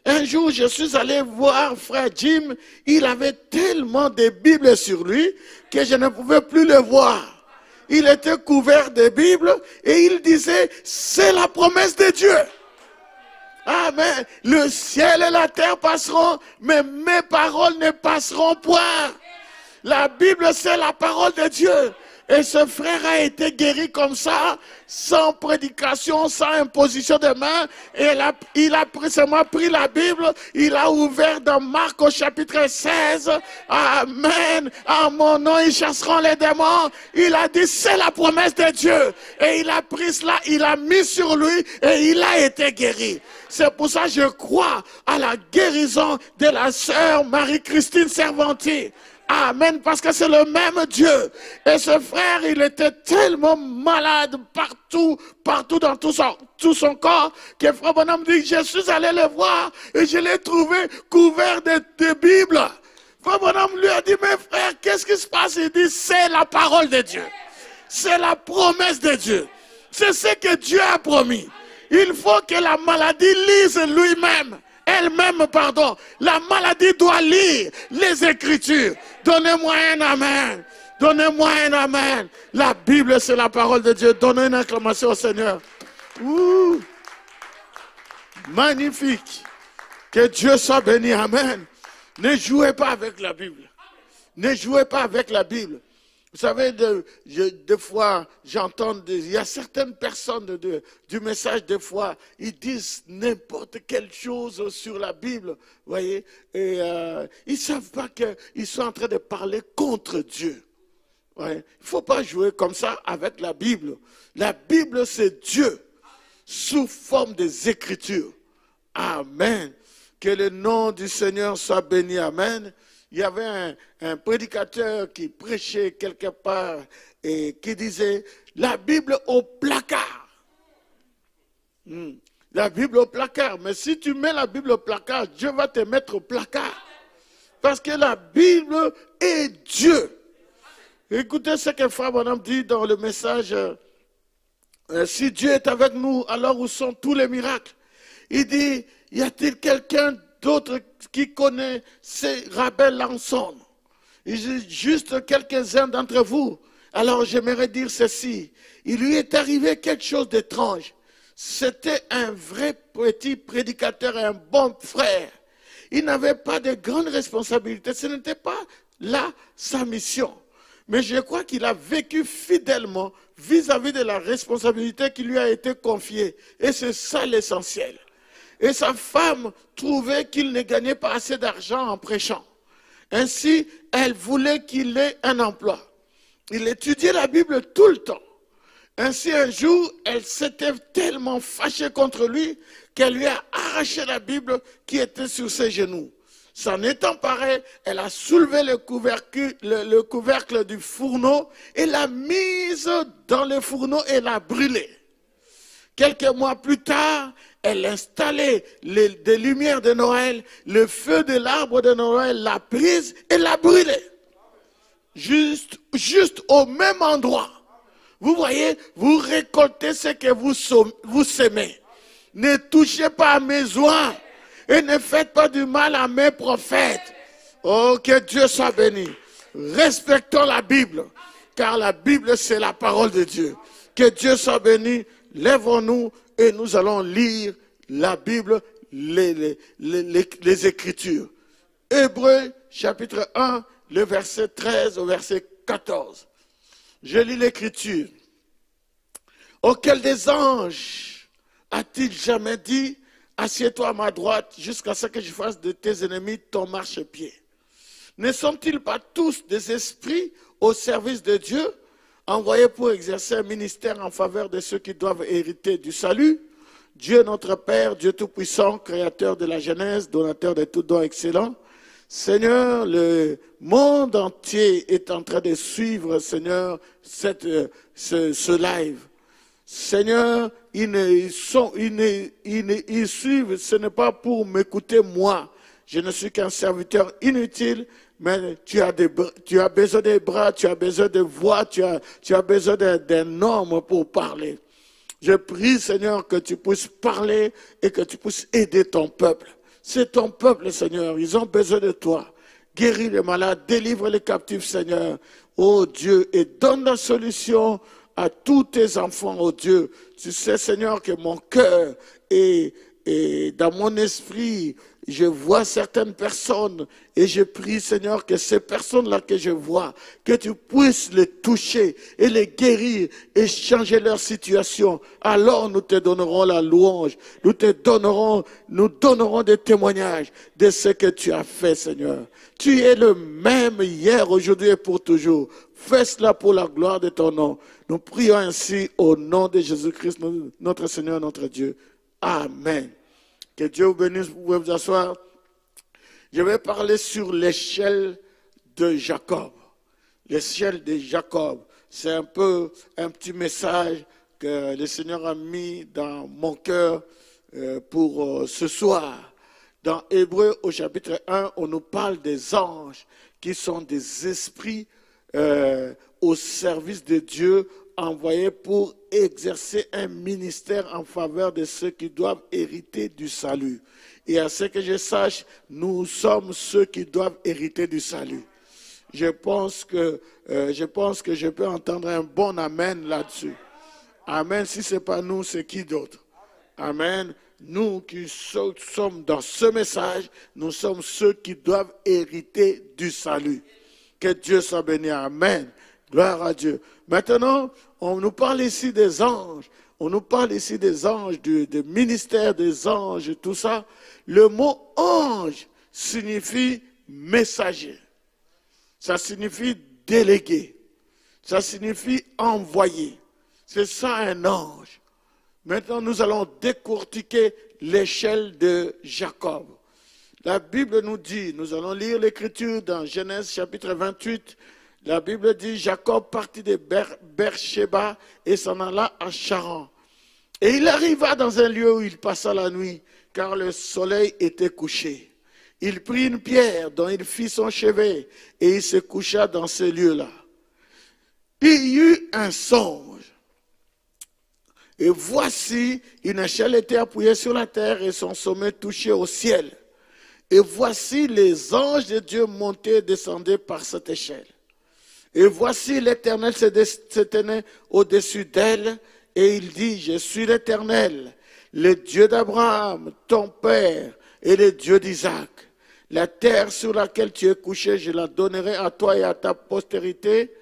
Un jour, je suis allé voir frère Jim, il avait tellement de Bibles sur lui que je ne pouvais plus le voir. Il était couvert de Bibles et il disait, c'est la promesse de Dieu. Amen. Le ciel et la terre passeront, mais mes paroles ne passeront point. La Bible, c'est la parole de Dieu. Et ce frère a été guéri comme ça, sans prédication, sans imposition de main. Et il a seulement pris la Bible, il a ouvert dans Marc au chapitre 16. Amen. En mon nom, ils chasseront les démons. Il a dit, c'est la promesse de Dieu. Et il a pris cela, il a mis sur lui et il a été guéri. C'est pour ça que je crois à la guérison de la sœur Marie-Christine Servanti. Amen, parce que c'est le même Dieu. Et ce frère, il était tellement malade partout dans tout son corps, que frère Branham dit, je suis allé le voir et je l'ai trouvé couvert de Bibles. Frère Branham lui a dit, mais frère, qu'est-ce qui se passe? Il dit, c'est la parole de Dieu. C'est la promesse de Dieu. C'est ce que Dieu a promis. Il faut que la maladie lise elle-même, pardon. La maladie doit lire les Écritures. Donnez-moi un amen. Donnez-moi un amen. La Bible, c'est la parole de Dieu. Donnez une acclamation au Seigneur. Ouh. Magnifique. Que Dieu soit béni. Amen. Ne jouez pas avec la Bible. Ne jouez pas avec la Bible. Vous savez, des fois, j'entends, il y a certaines personnes du message, des fois, ils disent n'importe quelle chose sur la Bible, vous voyez, et ils ne savent pas qu'ils sont en train de parler contre Dieu. Ouais. Il ne faut pas jouer comme ça avec la Bible. La Bible, c'est Dieu, sous forme des Écritures. Amen. Que le nom du Seigneur soit béni. Amen. Il y avait un prédicateur qui prêchait quelque part et qui disait la Bible au placard. La Bible au placard. Mais si tu mets la Bible au placard, Dieu va te mettre au placard. Parce que la Bible est Dieu. Écoutez ce que Frère Branham dit dans le message. Si Dieu est avec nous, alors où sont tous les miracles? Il dit, y a-t-il quelqu'un d'autre qui connaît ces Rabel Lanson? Il dit, juste quelques-uns d'entre vous. Alors j'aimerais dire ceci. Il lui est arrivé quelque chose d'étrange. C'était un vrai petit prédicateur, un bon frère. Il n'avait pas de grande responsabilité. Ce n'était pas là sa mission. Mais je crois qu'il a vécu fidèlement vis-à-vis de la responsabilité qui lui a été confiée. Et c'est ça l'essentiel. Et sa femme trouvait qu'il ne gagnait pas assez d'argent en prêchant. Ainsi, elle voulait qu'il ait un emploi. Il étudiait la Bible tout le temps. Ainsi, un jour, elle s'était tellement fâchée contre lui qu'elle lui a arraché la Bible qui était sur ses genoux. S'en étant parée, elle a soulevé le couvercle du fourneau et l'a mise dans le fourneau et l'a brûlé. Quelques mois plus tard, elle installait des lumières de Noël, le feu de l'arbre de Noël l'a prise et l'a brûlé. Juste au même endroit. Vous voyez, vous récoltez ce que vous semez. Ne touchez pas à mes oies et ne faites pas du mal à mes prophètes. Oh, que Dieu soit béni. Respectons la Bible, car la Bible, c'est la parole de Dieu. Que Dieu soit béni. Lèvons-nous et nous allons lire la Bible, les Écritures. Hébreux, chapitre 1, le verset 13 au verset 14. Je lis l'Écriture. Auquel des anges a-t-il jamais dit, assieds-toi à ma droite jusqu'à ce que je fasse de tes ennemis ton marchepied? Ne sont-ils pas tous des esprits au service de Dieu, envoyés pour exercer un ministère en faveur de ceux qui doivent hériter du salut? Dieu notre Père, Dieu Tout-Puissant, Créateur de la Genèse, donateur de tout don excellent. Seigneur, le monde entier est en train de suivre, Seigneur, ce live. Seigneur, ils suivent, ce n'est pas pour m'écouter moi. Je ne suis qu'un serviteur inutile, mais tu as besoin des bras, tu as besoin de voix, tu as besoin d'un homme pour parler. Je prie, Seigneur, que tu puisses parler et que tu puisses aider ton peuple. C'est ton peuple, Seigneur. Ils ont besoin de toi. Guéris les malades, délivre les captifs, Seigneur. Oh Dieu, et donne la solution à tous tes enfants, oh Dieu. Tu sais, Seigneur, que mon cœur et dans mon esprit, je vois certaines personnes et je prie, Seigneur, que ces personnes-là que je vois, que tu puisses les toucher et les guérir et changer leur situation. Alors nous te donnerons la louange, nous donnerons des témoignages de ce que tu as fait, Seigneur. Tu es le même hier, aujourd'hui et pour toujours. Fais cela pour la gloire de ton nom. Nous prions ainsi au nom de Jésus-Christ, notre Seigneur, notre Dieu. Amen. Que Dieu vous bénisse, vous pouvez vous asseoir. Je vais parler sur l'échelle de Jacob. L'échelle de Jacob. C'est un petit message que le Seigneur a mis dans mon cœur pour ce soir. Dans Hébreux au chapitre 1, on nous parle des anges qui sont des esprits au service de Dieu, envoyés pour exercer un ministère en faveur de ceux qui doivent hériter du salut. Et à ce que je sache, nous sommes ceux qui doivent hériter du salut. Je pense que je peux entendre un bon amen là-dessus. Amen. Si ce n'est pas nous, c'est qui d'autre? Amen. Nous qui sommes dans ce message, nous sommes ceux qui doivent hériter du salut. Que Dieu soit béni. Amen. Gloire à Dieu. Maintenant, on nous parle ici des anges. On nous parle ici des anges, du ministère des anges, tout ça. Le mot ange signifie messager. Ça signifie délégué. Ça signifie envoyer. C'est ça un ange. Maintenant, nous allons décortiquer l'échelle de Jacob. La Bible nous dit, nous allons lire l'écriture dans Genèse chapitre 28. La Bible dit, Jacob partit de Beersheba et s'en alla à Charan. Et il arriva dans un lieu où il passa la nuit, car le soleil était couché. Il prit une pierre dont il fit son chevet et il se coucha dans ce lieu-là. Il y eut un songe. Et voici, une échelle était appuyée sur la terre et son sommet touchait au ciel. Et voici, les anges de Dieu montaient et descendaient par cette échelle. Et voici, l'Éternel se tenait au-dessus d'elle, et il dit, je suis l'Éternel, le Dieu d'Abraham, ton père, et le Dieu d'Isaac. La terre sur laquelle tu es couché, je la donnerai à toi et à ta postérité.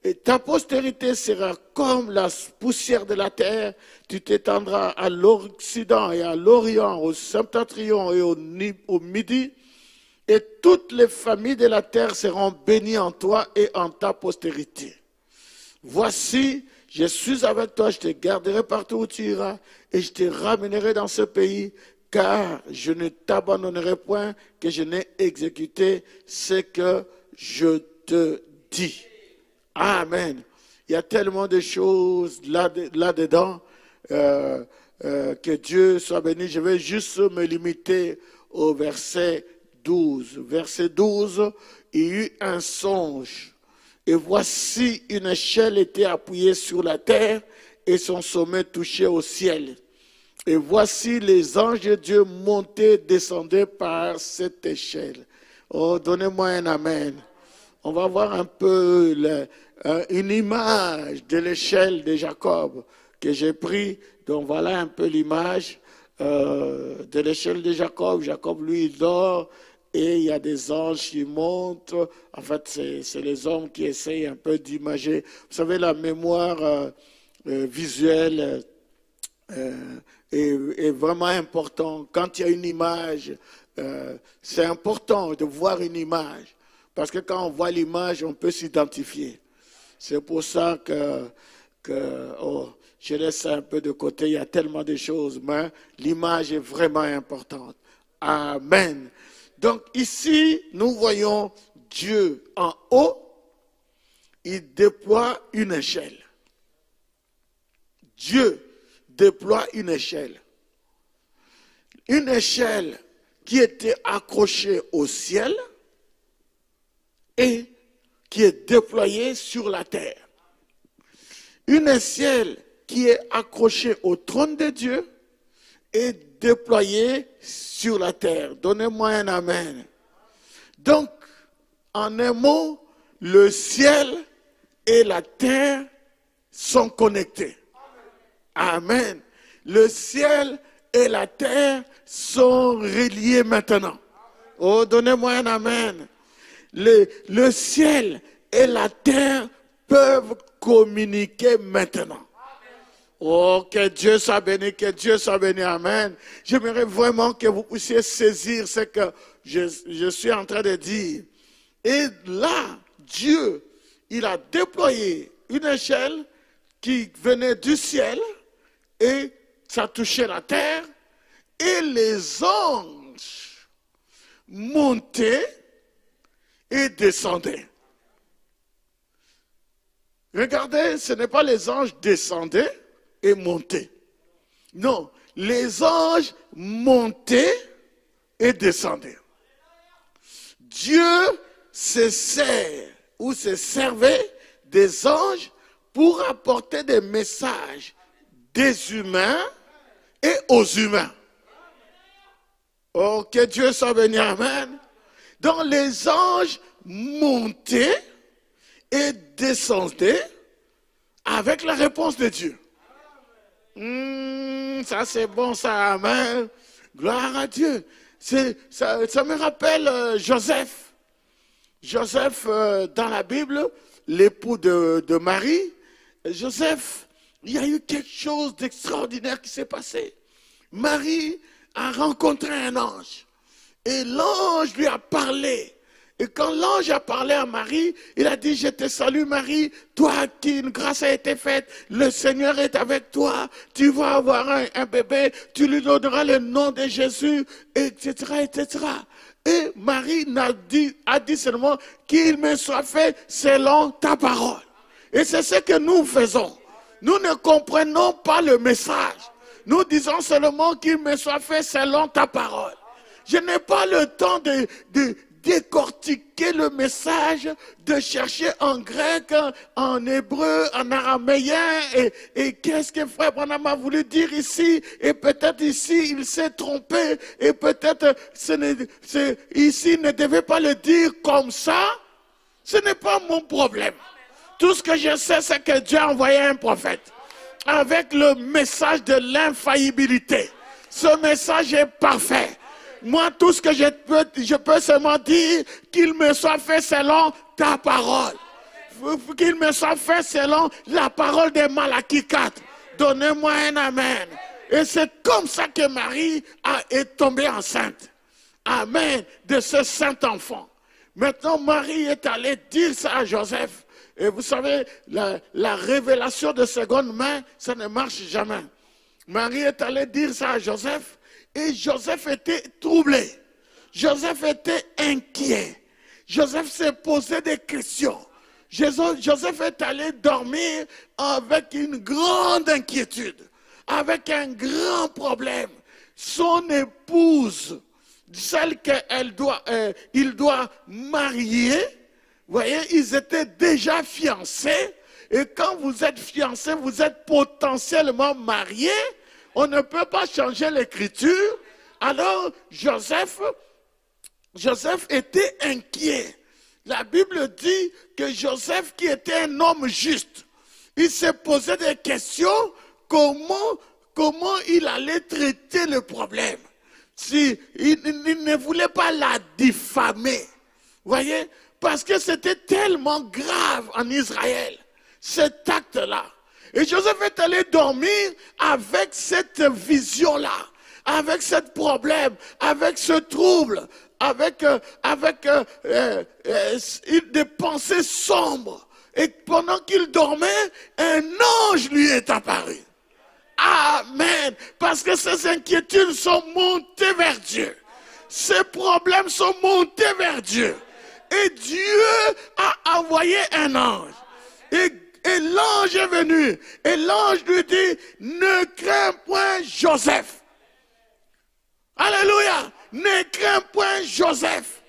Et ta postérité sera comme la poussière de la terre. Tu t'étendras à l'Occident et à l'Orient, au septentrion et au Midi. Et toutes les familles de la terre seront bénies en toi et en ta postérité. Voici, je suis avec toi, je te garderai partout où tu iras et je te ramènerai dans ce pays, car je ne t'abandonnerai point que je n'ai exécuté ce que je te dis. Amen. Il y a tellement de choses là-dedans que Dieu soit béni. Je vais juste me limiter au verset 12. Verset 12, il y eut un songe. Et voici, une échelle était appuyée sur la terre et son sommet touchait au ciel. Et voici, les anges de Dieu montaient et descendaient par cette échelle. Oh, donnez-moi un amen. On va voir un peu une image de l'échelle de Jacob que j'ai pris. Donc voilà un peu l'image de l'échelle de Jacob. Jacob, lui, il dort et il y a des anges qui montent. En fait, c'est les hommes qui essayent un peu d'imager. Vous savez, la mémoire visuelle est vraiment importante. Quand il y a une image, c'est important de voir une image. Parce que quand on voit l'image, on peut s'identifier. C'est pour ça que je laisse ça un peu de côté. Il y a tellement de choses, mais l'image est vraiment importante. Amen. Donc ici, nous voyons Dieu en haut. Il déploie une échelle. Dieu déploie une échelle. Une échelle qui était accrochée au ciel et qui est déployée sur la terre. Une échelle qui est accrochée au trône de Dieu et déployée sur la terre. Donnez-moi un amen. Donc, en un mot, le ciel et la terre sont connectés. Amen. Le ciel et la terre sont reliés maintenant. Oh, donnez-moi un amen. Le ciel et la terre peuvent communiquer maintenant. Oh, que Dieu soit béni, que Dieu soit béni, amen. J'aimerais vraiment que vous puissiez saisir ce que je suis en train de dire. Et là, Dieu, il a déployé une échelle qui venait du ciel et ça touchait la terre et les anges montaient et descendaient. Regardez, ce n'est pas les anges descendaient et montaient. Non, les anges montaient et descendaient. Dieu se sert ou se servait des anges pour apporter des messages des humains et aux humains. Oh, que Dieu soit béni, amen. Donc les anges montaient et descendaient avec la réponse de Dieu. Ça c'est bon, ça, amen. Gloire à Dieu. Ça me rappelle Joseph. Joseph, dans la Bible, l'époux de Marie, Joseph, il y a eu quelque chose d'extraordinaire qui s'est passé. Marie a rencontré un ange. Et l'ange lui a parlé. Et quand l'ange a parlé à Marie, il a dit, je te salue Marie, toi à qui une grâce a été faite, le Seigneur est avec toi, tu vas avoir un bébé, tu lui donneras le nom de Jésus, etc., etc. Et Marie a dit seulement qu'il me soit fait selon ta parole. Et c'est ce que nous faisons. Nous ne comprenons pas le message. Nous disons seulement qu'il me soit fait selon ta parole. Je n'ai pas le temps de décortiquer le message, de chercher en grec, en hébreu, en araméen, et qu'est-ce que Frère Branham a voulu dire ici, et peut-être ici il s'est trompé, et peut-être ici il ne devait pas le dire comme ça. Ce n'est pas mon problème. Tout ce que je sais, c'est que Dieu a envoyé un prophète avec le message de l'infaillibilité. Ce message est parfait. Moi, tout ce que je peux seulement dire, qu'il me soit fait selon ta parole. Qu'il me soit fait selon la parole de Malachie 4. Donnez-moi un amen. Et c'est comme ça que Marie est tombée enceinte. Amen. De ce saint enfant. Maintenant, Marie est allée dire ça à Joseph. Et vous savez, la révélation de seconde main, ça ne marche jamais. Marie est allée dire ça à Joseph. Et Joseph était troublé. Joseph était inquiet. Joseph s'est posé des questions. Joseph est allé dormir avec une grande inquiétude, avec un grand problème. Son épouse, celle qu'il doit marier, vous voyez, ils étaient déjà fiancés. Et quand vous êtes fiancés, vous êtes potentiellement mariés. On ne peut pas changer l'écriture. Alors, Joseph était inquiet. La Bible dit que Joseph, qui était un homme juste, il s'est posé des questions, comment il allait traiter le problème. Il ne voulait pas la diffamer. Vous voyez? Parce que c'était tellement grave en Israël, cet acte-là. Et Joseph est allé dormir avec cette vision-là, avec ce problème, avec ce trouble, avec des pensées sombres. Et pendant qu'il dormait, un ange lui est apparu. Amen. Parce que ces inquiétudes sont montées vers Dieu. Ces problèmes sont montés vers Dieu. Et Dieu a envoyé un ange. Et l'ange est venu. Et l'ange lui dit, ne crains point Joseph. Alléluia. Ne crains point Joseph.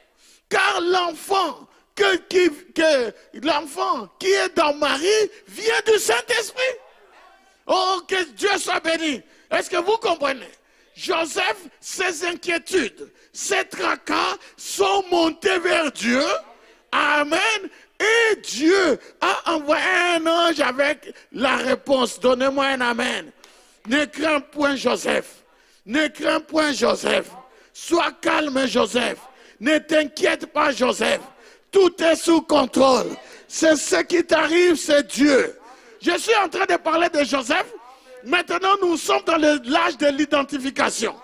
Car l'enfant qui est dans Marie vient du Saint-Esprit. Oh, que Dieu soit béni. Est-ce que vous comprenez? Joseph, ses inquiétudes, ses tracas sont montés vers Dieu. Amen. Et Dieu a envoyé un ange avec la réponse. Donnez-moi un amen. Ne crains point Joseph. Ne crains point Joseph. Sois calme, Joseph. Ne t'inquiète pas, Joseph. Tout est sous contrôle. C'est ce qui t'arrive, c'est Dieu. Je suis en train de parler de Joseph. Maintenant, nous sommes dans l'âge de l'identification.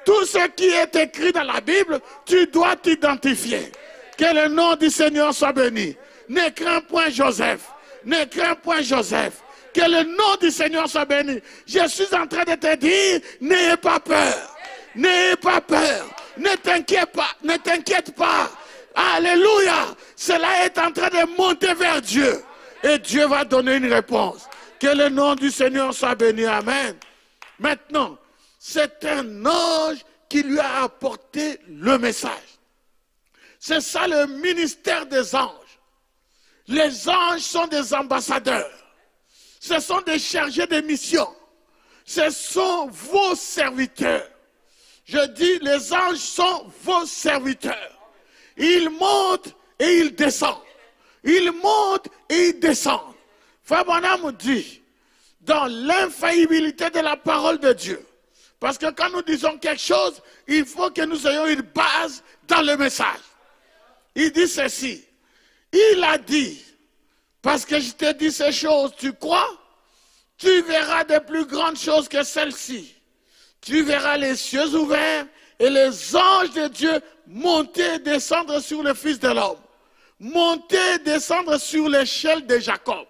Tout ce qui est écrit dans la Bible, tu dois t'identifier. Que le nom du Seigneur soit béni. Ne crains point Joseph. Ne crains point Joseph. Que le nom du Seigneur soit béni. Je suis en train de te dire, n'ayez pas peur. N'ayez pas peur. Ne t'inquiète pas. Ne t'inquiète pas. Alléluia. Cela est en train de monter vers Dieu. Et Dieu va donner une réponse. Que le nom du Seigneur soit béni. Amen. Maintenant, c'est un ange qui lui a apporté le message. C'est ça le ministère des anges. Les anges sont des ambassadeurs. Ce sont des chargés de mission. Ce sont vos serviteurs. Je dis, les anges sont vos serviteurs. Ils montent et ils descendent. Ils montent et ils descendent. Frère Branham dit, dans l'infaillibilité de la parole de Dieu, parce que quand nous disons quelque chose, il faut que nous ayons une base dans le message. Il dit ceci, il a dit, Parce que je t'ai dit ces choses, tu crois? Tu verras de plus grandes choses que celles-ci. Tu verras les cieux ouverts et les anges de Dieu monter et descendre sur le Fils de l'homme. Monter et descendre sur l'échelle de Jacob.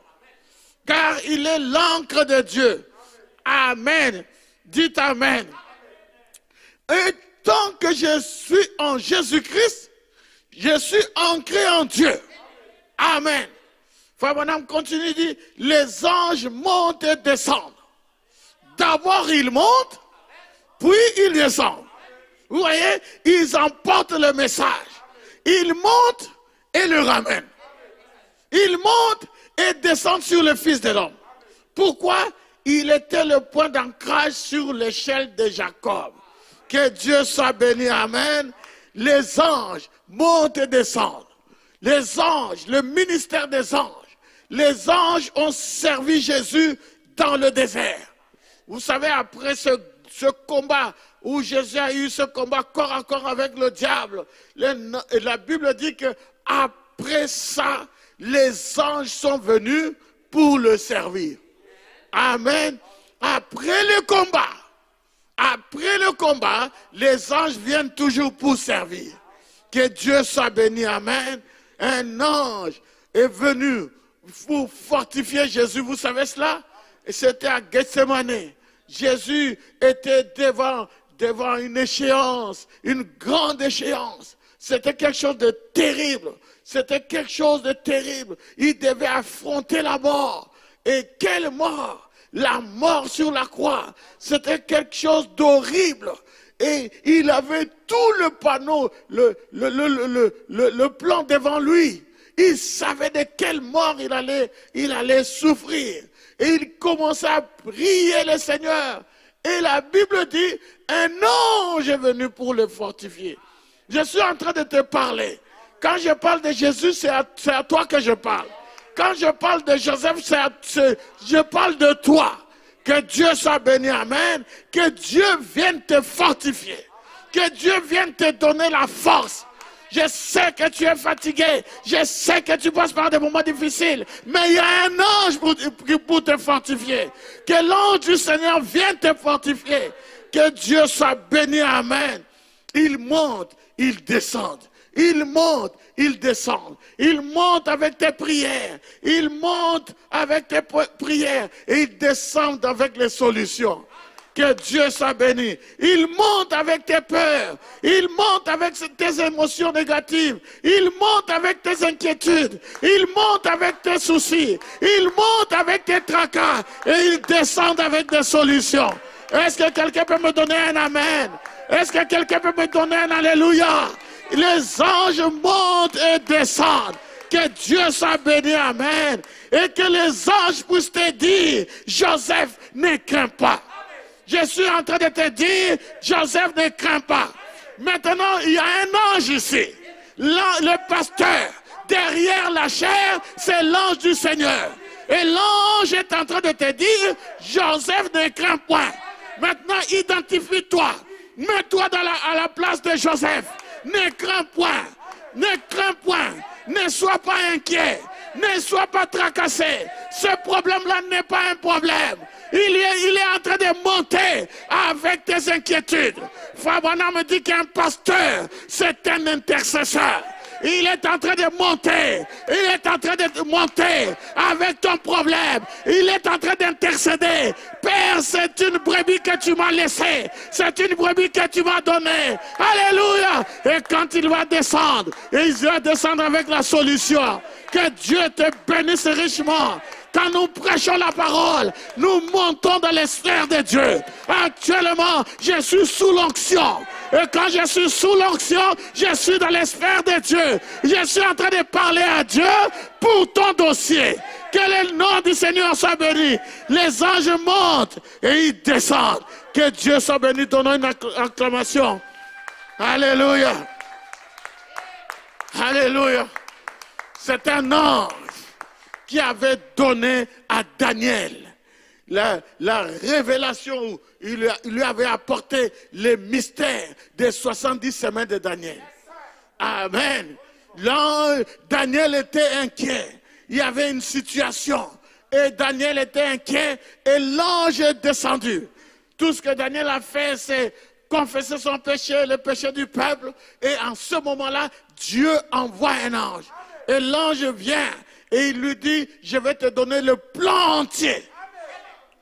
Car il est l'encre de Dieu. Amen. Dites Amen. Et tant que je suis en Jésus-Christ, je suis ancré en Dieu. Amen. Frère Branham continue, dit, les anges montent et descendent. D'abord ils montent, puis ils descendent. Vous voyez, ils emportent le message. Ils montent et le ramènent. Ils montent et descendent sur le Fils de l'homme. Pourquoi? Il était le point d'ancrage sur l'échelle de Jacob. Que Dieu soit béni, amen. Les anges montent et descendent. Les anges, le ministère des anges. Les anges ont servi Jésus dans le désert. Vous savez, après ce combat où Jésus a eu ce combat corps à corps avec le diable, la Bible dit que après ça, les anges sont venus pour le servir. Amen. Après le combat, les anges viennent toujours pour servir. Que Dieu soit béni. Amen. Un ange est venu pour fortifier Jésus. Vous savez cela? Et c'était à Gethsemane. Jésus était devant une échéance, une grande échéance. C'était quelque chose de terrible. C'était quelque chose de terrible. Il devait affronter la mort. Et quelle mort! La mort sur la croix. C'était quelque chose d'horrible. Et il avait tout le panneau, le plan devant lui. Il savait de quelle mort il allait souffrir. Et il commençait à prier le Seigneur. Et la Bible dit, un ange est venu pour le fortifier. Je suis en train de te parler. Quand je parle de Jésus, c'est à toi que je parle. Quand je parle de Joseph, je parle de toi. Que Dieu soit béni, amen. Que Dieu vienne te fortifier. Que Dieu vienne te donner la force. Je sais que tu es fatigué. Je sais que tu passes par des moments difficiles. Mais il y a un ange pour te fortifier. Que l'ange du Seigneur vienne te fortifier. Que Dieu soit béni, amen. Il monte, il descend. Il monte, il descend. Il monte avec tes prières. Il monte avec tes prières. Et il descend avec les solutions. Que Dieu soit béni. Il monte avec tes peurs. Il monte avec tes émotions négatives. Il monte avec tes inquiétudes. Il monte avec tes soucis. Il monte avec tes tracas. Et il descend avec des solutions. Est-ce que quelqu'un peut me donner un amen? Est-ce que quelqu'un peut me donner un alléluia? Les anges montent et descendent. Que Dieu soit béni, amen. Et que les anges puissent te dire, Joseph, ne crains pas. Je suis en train de te dire, Joseph, ne crains pas. Maintenant, il y a un ange ici. Le pasteur, derrière la chair, c'est l'ange du Seigneur. Et l'ange est en train de te dire, Joseph, ne crains point. Maintenant, identifie-toi. Mets-toi à la place de Joseph. Ne crains point. Ne crains point. Ne sois pas inquiet. Ne sois pas tracassé. Ce problème-là n'est pas un problème. Il est en train de monter avec tes inquiétudes. Frère Branham me dit qu'un pasteur, c'est un intercesseur. Il est en train de monter. Il est en train de monter avec ton problème. Il est en train d'intercéder. Père, c'est une brebis que tu m'as laissée. C'est une brebis que tu m'as donnée. Alléluia. Et quand il va descendre, il va descendre avec la solution. Que Dieu te bénisse richement. Quand nous prêchons la parole, nous montons dans les sphères de Dieu. Actuellement, je suis sous l'onction. Et quand je suis sous l'onction, je suis dans les sphères de Dieu. Je suis en train de parler à Dieu pour ton dossier. Que le nom du Seigneur soit béni. Les anges montent et ils descendent. Que Dieu soit béni. Donnons une acclamation. Alléluia. Alléluia. C'est un ange qui avait donné à Daniel la révélation où il lui avait apporté les mystères des 70 semaines de Daniel. Amen. Là, Daniel était inquiet. il y avait une situation. Et Daniel était inquiet et l'ange est descendu. Tout ce que Daniel a fait, c'est confesser son péché, le péché du peuple. Et en ce moment-là, Dieu envoie un ange. Et l'ange vient et il lui dit, je vais te donner le plan entier.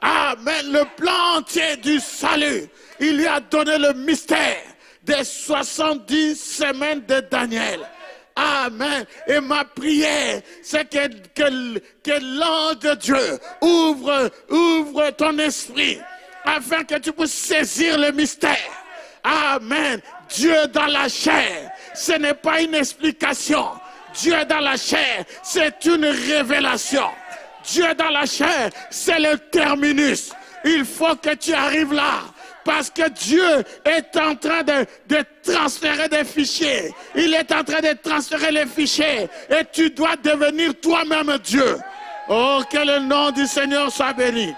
Amen, le plan entier du salut. Il lui a donné le mystère des 70 semaines de Daniel. Amen. Et ma prière, c'est que l'ange de Dieu ouvre ton esprit afin que tu puisses saisir le mystère. Amen. Dieu dans la chair, ce n'est pas une explication. Dieu dans la chair, c'est une révélation. Dieu dans la chair, c'est le terminus. Il faut que tu arrives là. Parce que Dieu est en train de transférer des fichiers. Il est en train de transférer les fichiers. Et tu dois devenir toi-même Dieu. Oh, que le nom du Seigneur soit béni.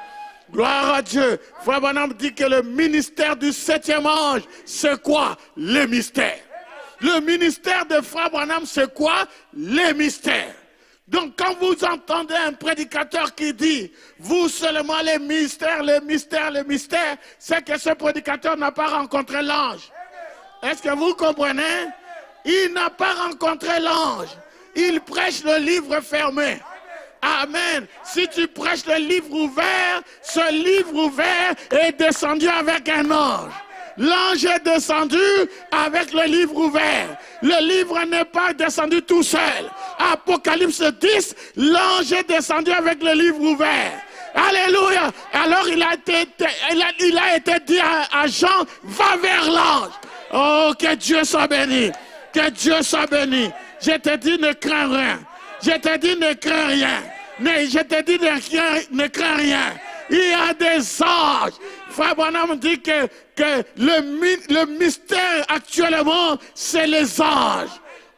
Gloire à Dieu. Frère Branham dit que le ministère du 7e ange, c'est quoi? Les mystères. Le ministère de Frère Branham, c'est quoi? Les mystères. Donc quand vous entendez un prédicateur qui dit « Vous seulement les mystères, les mystères, les mystères », c'est que ce prédicateur n'a pas rencontré l'ange. Est-ce que vous comprenez? Il n'a pas rencontré l'ange. Il prêche le livre fermé. Amen. Si tu prêches le livre ouvert, ce livre ouvert est descendu avec un ange. L'ange est descendu avec le livre ouvert. Le livre n'est pas descendu tout seul. Apocalypse 10, l'ange est descendu avec le livre ouvert. Alléluia. Alors il a été dit à Jean, va vers l'ange. Oh, que Dieu soit béni. Que Dieu soit béni. Je te dis, ne crains rien. Je te dis, ne crains rien. Je te dis, ne crains rien. Il y a des anges. Frère Branham dit que le mystère actuellement, c'est les anges.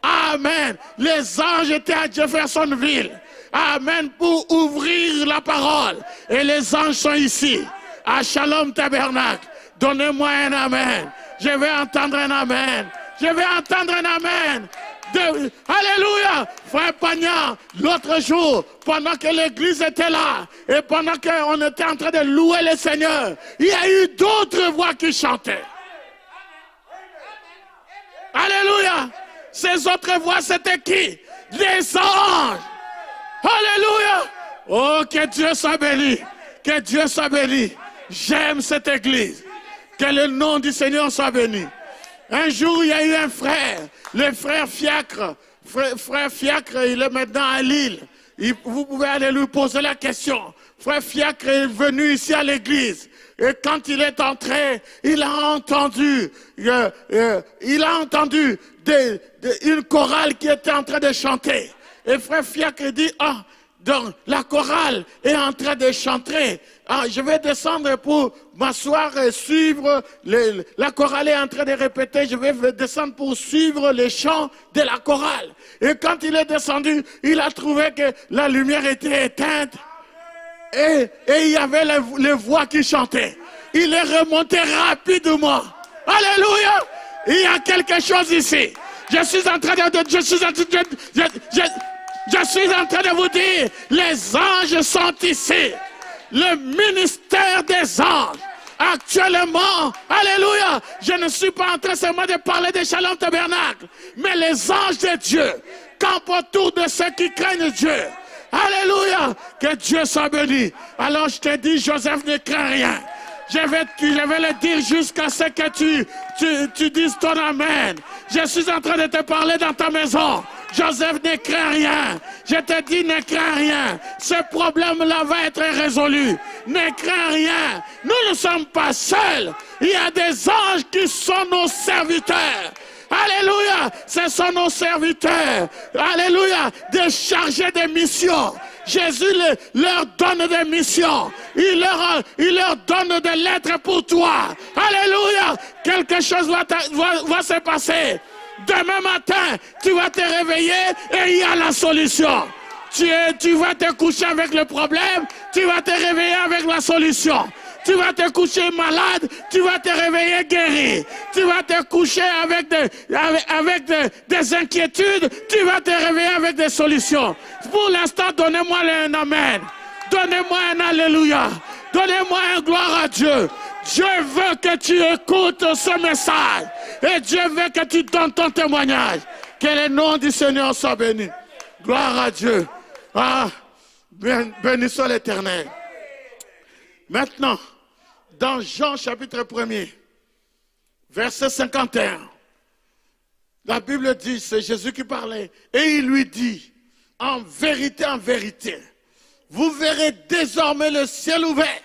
Amen. Les anges étaient à Jeffersonville. Amen. Pour ouvrir la parole. Et les anges sont ici. À Shalom Tabernacle. Donnez-moi un amen. Je vais entendre un amen. Je vais entendre un amen. Alléluia. Frère Pagnan, l'autre jour, pendant que l'église était là, et pendant qu'on était en train de louer le Seigneur, il y a eu d'autres voix qui chantaient. Alléluia. Ces autres voix, c'était qui? Les anges. Alléluia. Oh, que Dieu soit béni. Que Dieu soit béni. J'aime cette église. Que le nom du Seigneur soit béni. Un jour, il y a eu un frère, le frère Fiacre. Frère Fiacre, il est maintenant à Lille. Vous pouvez aller lui poser la question. Frère Fiacre est venu ici à l'église. Et quand il est entré, il a entendu une chorale qui était en train de chanter. Et frère Fiacre dit, donc la chorale est en train de chanter. Je vais descendre pour m'asseoir et suivre. La chorale est en train de répéter. Je vais descendre pour suivre les chants de la chorale. Et quand il est descendu, il a trouvé que la lumière était éteinte. Et il y avait les voix qui chantaient. Il est remonté rapidement. Alléluia! Il y a quelque chose ici. Je suis en train de vous dire, les anges sont ici. Le ministère des anges. Actuellement, alléluia, je ne suis pas en train seulement de parler des Shalom Tabernacle, mais les anges de Dieu campent autour de ceux qui craignent Dieu. Alléluia, que Dieu soit béni. Alors je te dis, Joseph, ne crains rien. Je vais le dire jusqu'à ce que tu dises ton amen. Je suis en train de te parler dans ta maison. Joseph, ne crains rien. Je te dis, ne crains rien. Ce problème-là va être résolu. Ne crains rien. Nous ne sommes pas seuls. Il y a des anges qui sont nos serviteurs. Alléluia. Ce sont nos serviteurs. Alléluia. Des chargés de missions. Jésus leur donne des missions. Il leur donne des lettres pour toi. Alléluia. Quelque chose va se passer. Demain matin, tu vas te réveiller et il y a la solution. Tu vas te coucher avec le problème, tu vas te réveiller avec la solution. Tu vas te coucher malade, tu vas te réveiller guéri. Tu vas te coucher avec des inquiétudes, tu vas te réveiller avec des solutions. Pour l'instant, donnez-moi un amen. Donnez-moi un alléluia. Donnez-moi un gloire à Dieu. Dieu veut que tu écoutes ce message. Et Dieu veut que tu donnes ton témoignage. Que le nom du Seigneur soit béni. Gloire à Dieu. Ah, bénissons l'Éternel. Maintenant, dans Jean chapitre 1er, verset 51, la Bible dit, c'est Jésus qui parlait, et il lui dit, en vérité, vous verrez désormais le ciel ouvert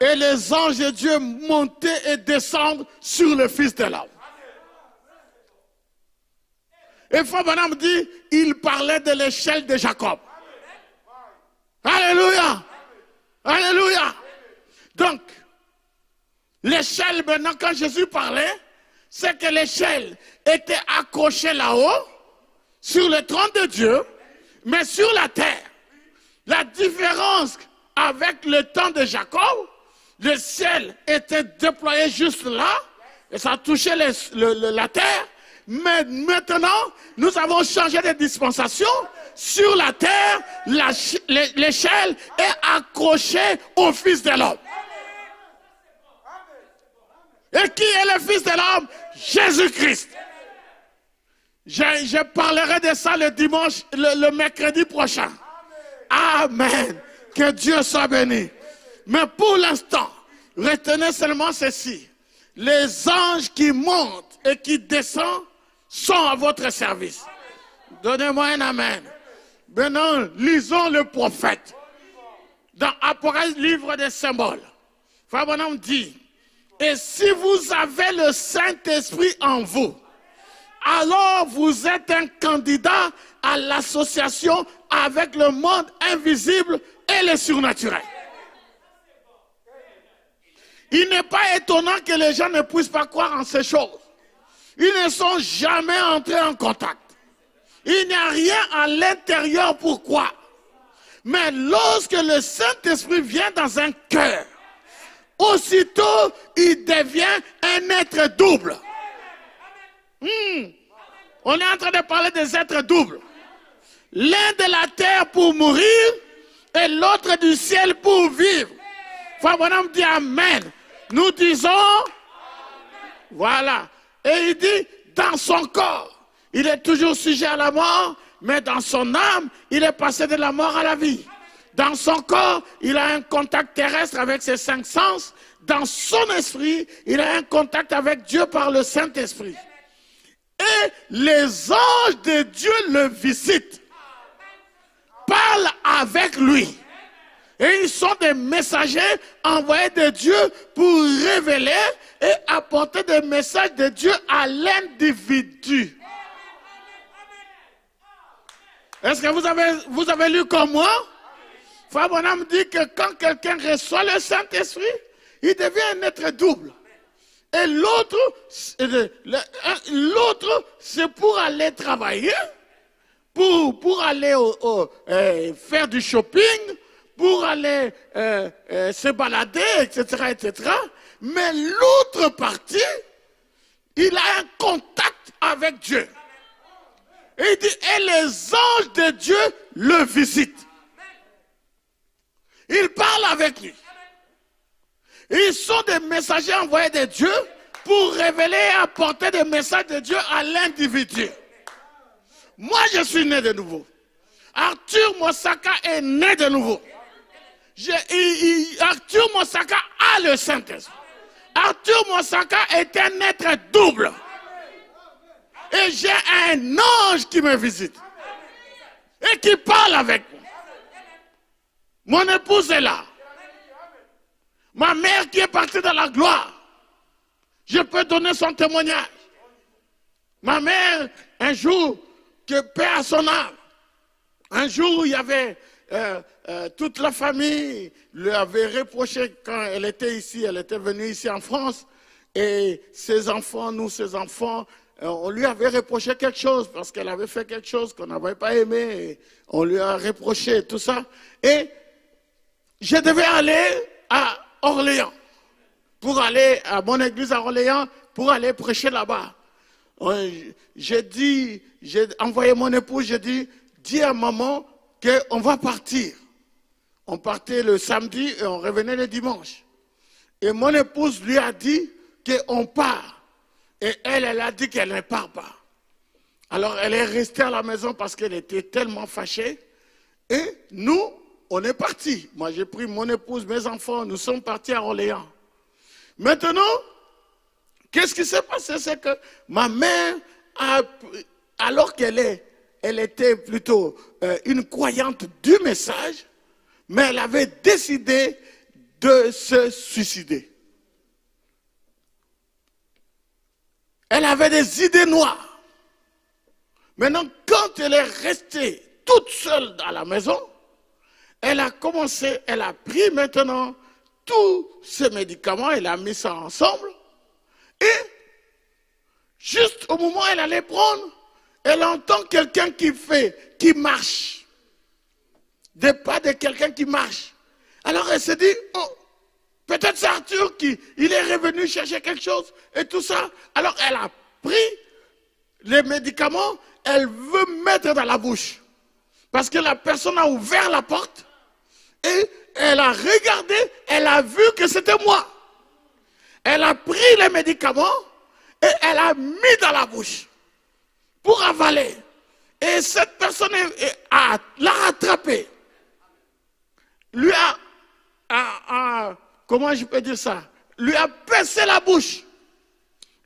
et les anges de Dieu monter et descendre sur le Fils de l'homme. Et Frère Branham dit, il parlait de l'échelle de Jacob. Alléluia! Alléluia! Donc, l'échelle, maintenant, quand Jésus parlait, c'est que l'échelle était accrochée là-haut, sur le trône de Dieu, mais sur la terre. La différence avec le temps de Jacob, le ciel était déployé juste là, et ça touchait la terre. Mais maintenant, nous avons changé de dispensation. Sur la terre, l'échelle est accrochée au Fils de l'homme. Et qui est le Fils de l'homme? Jésus-Christ. Je parlerai de ça le dimanche, le mercredi prochain. Amen. Que Dieu soit béni. Mais pour l'instant, retenez seulement ceci. Les anges qui montent et qui descendent sont à votre service. Donnez-moi un amen. Maintenant, lisons le prophète. Dans Apocalypse, livre des symboles, Frère Branham dit, et si vous avez le Saint-Esprit en vous, alors vous êtes un candidat à l'association avec le monde invisible et le surnaturel. Il n'est pas étonnant que les gens ne puissent pas croire en ces choses. Ils ne sont jamais entrés en contact. Il n'y a rien à l'intérieur pour croire. Mais lorsque le Saint-Esprit vient dans un cœur, aussitôt il devient un être double. On est en train de parler des êtres doubles. L'un de la terre pour mourir et l'autre du ciel pour vivre. Frère Branham dit Amen. Nous disons, voilà. Et il dit, dans son corps, il est toujours sujet à la mort, mais dans son âme, il est passé de la mort à la vie. Dans son corps, il a un contact terrestre avec ses 5 sens. Dans son esprit, il a un contact avec Dieu par le Saint-Esprit. Et les anges de Dieu le visitent, parlent avec lui. Et ils sont des messagers envoyés de Dieu pour révéler et apporter des messages de Dieu à l'individu. Est-ce que vous avez lu comme moi? Frère Branham dit que quand quelqu'un reçoit le Saint-Esprit, il devient un être double. Et l'autre, c'est pour aller travailler, pour aller faire du shopping, pour aller se balader, etc., etc. Mais l'autre partie, il a un contact avec Dieu. Et il dit, et les anges de Dieu le visitent. Ils parlent avec lui. Ils sont des messagers envoyés de Dieu pour révéler et apporter des messages de Dieu à l'individu. Moi, je suis né de nouveau. Arthur Mosaka est né de nouveau. Arthur Mosaka a le Saint-Esprit. Arthur Mosaka est un être double. Et j'ai un ange qui me visite. Et qui parle avec moi. Mon épouse est là. Ma mère qui est partie dans la gloire. Je peux donner son témoignage. Ma mère, un jour, que paix à son âme. Un jour, il y avait toute la famille lui avait reproché quand elle était ici, elle était venue ici en France. Et ses enfants, ses enfants, on lui avait reproché quelque chose parce qu'elle avait fait quelque chose qu'on n'avait pas aimé. Et on lui a reproché tout ça. Et je devais aller Orléans. Pour aller à mon église à Orléans, pour aller prêcher là-bas. J'ai envoyé mon épouse, j'ai dit, dis à maman qu'on va partir. On partait le samedi et on revenait le dimanche. Et mon épouse lui a dit qu'on part. Et elle a dit qu'elle ne part pas. Alors elle est restée à la maison parce qu'elle était tellement fâchée. Et nous, on est partis. Moi, j'ai pris mon épouse, mes enfants, nous sommes partis à Orléans. Maintenant, qu'est-ce qui s'est passé? C'est que ma mère, alors qu'elle était plutôt une croyante du message, mais elle avait décidé de se suicider. Elle avait des idées noires. Maintenant, quand elle est restée toute seule dans la maison, elle a pris maintenant tous ces médicaments, elle a mis ça ensemble, et juste au moment où elle allait prendre, elle entend quelqu'un qui marche. Des pas de quelqu'un qui marche. Alors elle se dit, oh, peut-être c'est Arthur il est revenu chercher quelque chose et tout ça. Alors elle a pris les médicaments, elle veut mettre dans la bouche. Parce que la personne a ouvert la porte et elle a regardé, elle a vu que c'était moi. Elle a pris les médicaments et elle a mis dans la bouche pour avaler. Et cette personne l'a rattrapé. Lui comment je peux dire ça? Lui a baissé la bouche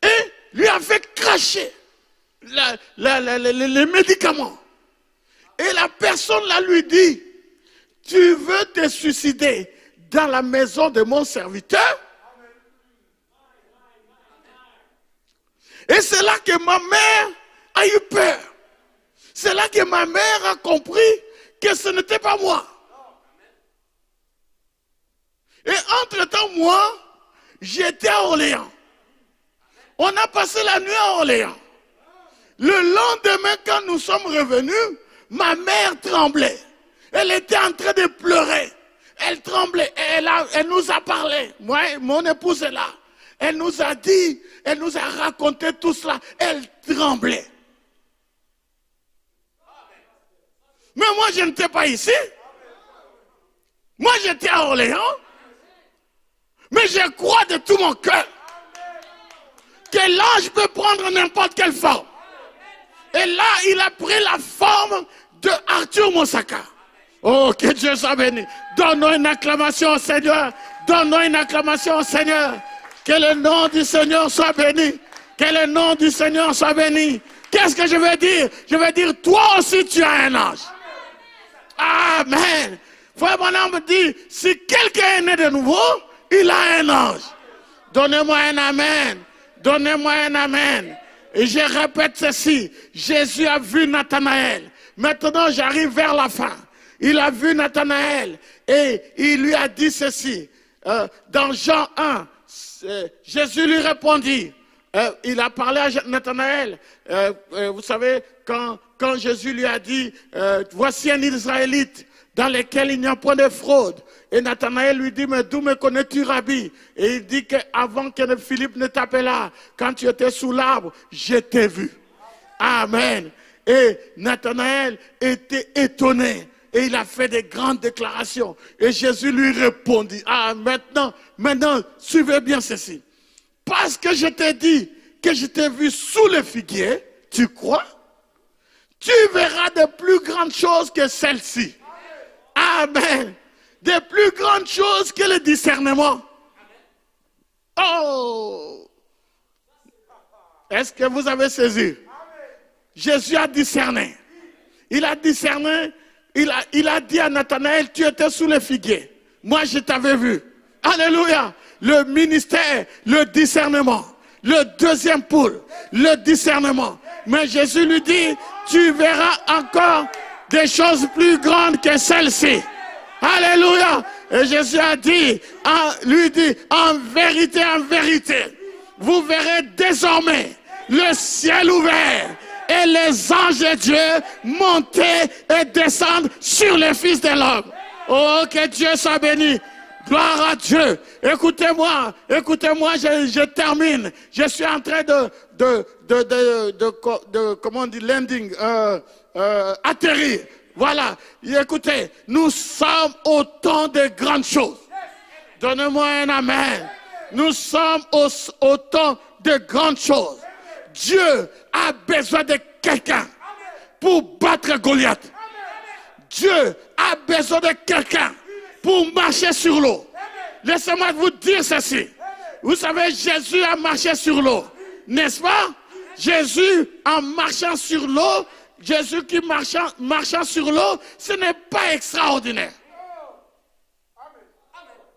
et lui a fait cracher les médicaments. Et la personne là lui dit, tu veux te suicider dans la maison de mon serviteur? Et c'est là que ma mère a eu peur. C'est là que ma mère a compris que ce n'était pas moi. Et entre-temps, moi, j'étais à Orléans. On a passé la nuit à Orléans. Le lendemain, quand nous sommes revenus, ma mère tremblait. Elle était en train de pleurer. Elle tremblait. Elle nous a parlé. Moi, mon épouse est là. Elle nous a dit, elle nous a raconté tout cela. Elle tremblait. Mais moi, je n'étais pas ici. Moi, j'étais à Orléans. Mais je crois de tout mon cœur que l'ange peut prendre n'importe quelle forme. Et là, il a pris la forme de Arthur Monsaka. Oh, que Dieu soit béni. Donnons une acclamation au Seigneur. Donnons une acclamation au Seigneur. Que le nom du Seigneur soit béni. Que le nom du Seigneur soit béni. Qu'est-ce que je veux dire? Je veux dire, toi aussi tu as un ange. Amen. Frère Branham me dit, si quelqu'un est né de nouveau, il a un ange. Donnez-moi un amen. Donnez-moi un amen. Et je répète ceci. Jésus a vu Nathanaël. Maintenant, j'arrive vers la fin. Il a vu Nathanaël et il lui a dit ceci. Dans Jean 1, Jésus lui répondit. Il a parlé à Nathanaël. Vous savez, quand Jésus lui a dit, voici un Israélite dans lequel il n'y a point de fraude. Et Nathanaël lui dit, mais d'où me connais-tu, Rabbi? Et il dit qu'avant que Philippe ne t'appelât, quand tu étais sous l'arbre, je t'ai vu. Amen. Et Nathanaël était étonné. Et il a fait des grandes déclarations. Et Jésus lui répondit, maintenant, suivez bien ceci. Parce que je t'ai dit que je t'ai vu sous le figuier, tu crois? Tu verras de plus grandes choses que celles-ci. Amen. Des plus grandes choses que le discernement. Oh! Est-ce que vous avez saisi? Jésus a discerné. Il a discerné. Il a dit à Nathanaël, tu étais sous le figuier. Moi, je t'avais vu. Alléluia. Le ministère, le discernement. Le deuxième pôle, le discernement. Mais Jésus lui dit, tu verras encore des choses plus grandes que celles-ci. Alléluia. Et Jésus a dit, lui dit, en vérité, vous verrez désormais le ciel ouvert et les anges de Dieu monter et descendre sur les fils de l'homme. Oh, que Dieu soit béni. Gloire à Dieu. écoutez-moi, je termine. Je suis en train comment on dit, landing, atterrir. Voilà, écoutez, nous sommes au temps de grandes choses. Donnez-moi un amen. Nous sommes au temps de grandes choses. Dieu a besoin de quelqu'un pour battre Goliath. Dieu a besoin de quelqu'un pour marcher sur l'eau. Laissez-moi vous dire ceci. Vous savez, Jésus a marché sur l'eau, n'est-ce pas? Jésus, en marchant sur l'eau, Jésus qui marchant sur l'eau, ce n'est pas extraordinaire.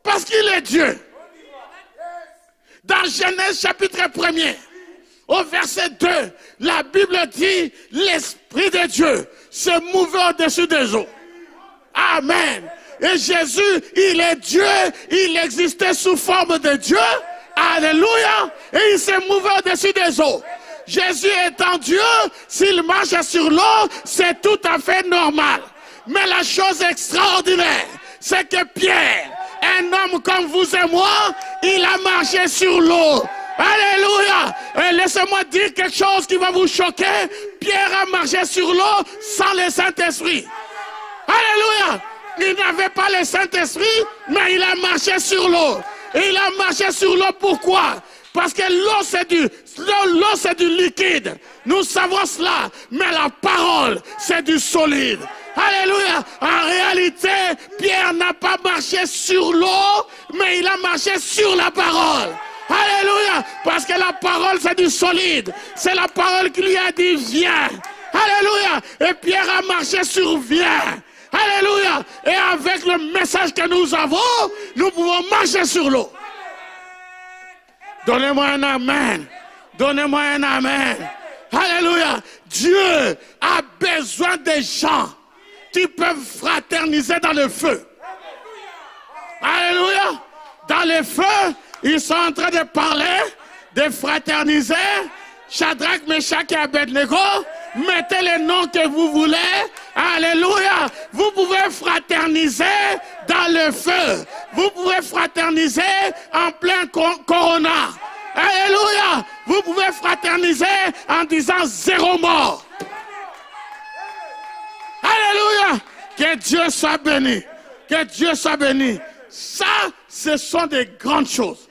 Parce qu'il est Dieu. Dans Genèse chapitre 1er, au verset 2, la Bible dit, l'Esprit de Dieu se mouvait au-dessus des eaux. Amen. Et Jésus, il est Dieu, il existait sous forme de Dieu. Alléluia. Et il s'est mouvé au-dessus des eaux. Jésus étant Dieu, s'il marche sur l'eau, c'est tout à fait normal. Mais la chose extraordinaire, c'est que Pierre, un homme comme vous et moi, il a marché sur l'eau. Alléluia. Et laissez-moi dire quelque chose qui va vous choquer. Pierre a marché sur l'eau sans le Saint-Esprit. Alléluia. Il n'avait pas le Saint-Esprit, mais il a marché sur l'eau. Et il a marché sur l'eau, pourquoi? Parce que l'eau c'est du liquide. Nous savons cela. Mais la parole, c'est du solide. Alléluia. En réalité, Pierre n'a pas marché sur l'eau, mais il a marché sur la parole. Alléluia. Parce que la parole, c'est du solide. C'est la parole qui lui a dit, viens. Alléluia. Et Pierre a marché sur viens. Alléluia. Et avec le message que nous avons, nous pouvons marcher sur l'eau. Donnez-moi un amen. Donnez-moi un amen. Alléluia. Dieu a besoin des gens qui peuvent fraterniser dans le feu. Alléluia. Dans le feu, ils sont en train de parler, de fraterniser. Shadrach, Meshach et Abednego, mettez les noms que vous voulez. Alléluia. Vous pouvez fraterniser dans le feu. Vous pouvez fraterniser en plein corona. Alléluia. Vous pouvez fraterniser en disant 0 mort. Alléluia. Que Dieu soit béni. Que Dieu soit béni. Ça, ce sont des grandes choses.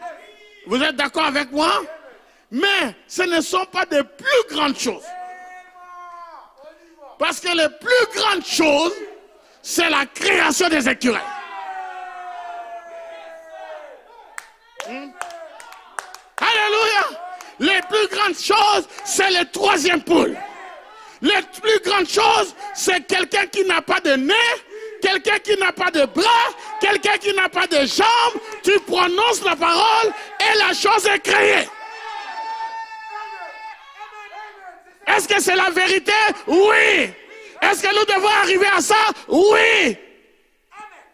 Vous êtes d'accord avec moi? Mais ce ne sont pas des plus grandes choses. Parce que les plus grandes choses, c'est la création des écureuils. Alléluia. Les plus grandes choses, c'est le 3e poule. Les plus grandes choses, c'est quelqu'un qui n'a pas de nez, quelqu'un qui n'a pas de bras, quelqu'un qui n'a pas de jambes. Tu prononces la parole et la chose est créée. Est-ce que c'est la vérité? Oui. Est-ce que nous devons arriver à ça? Oui.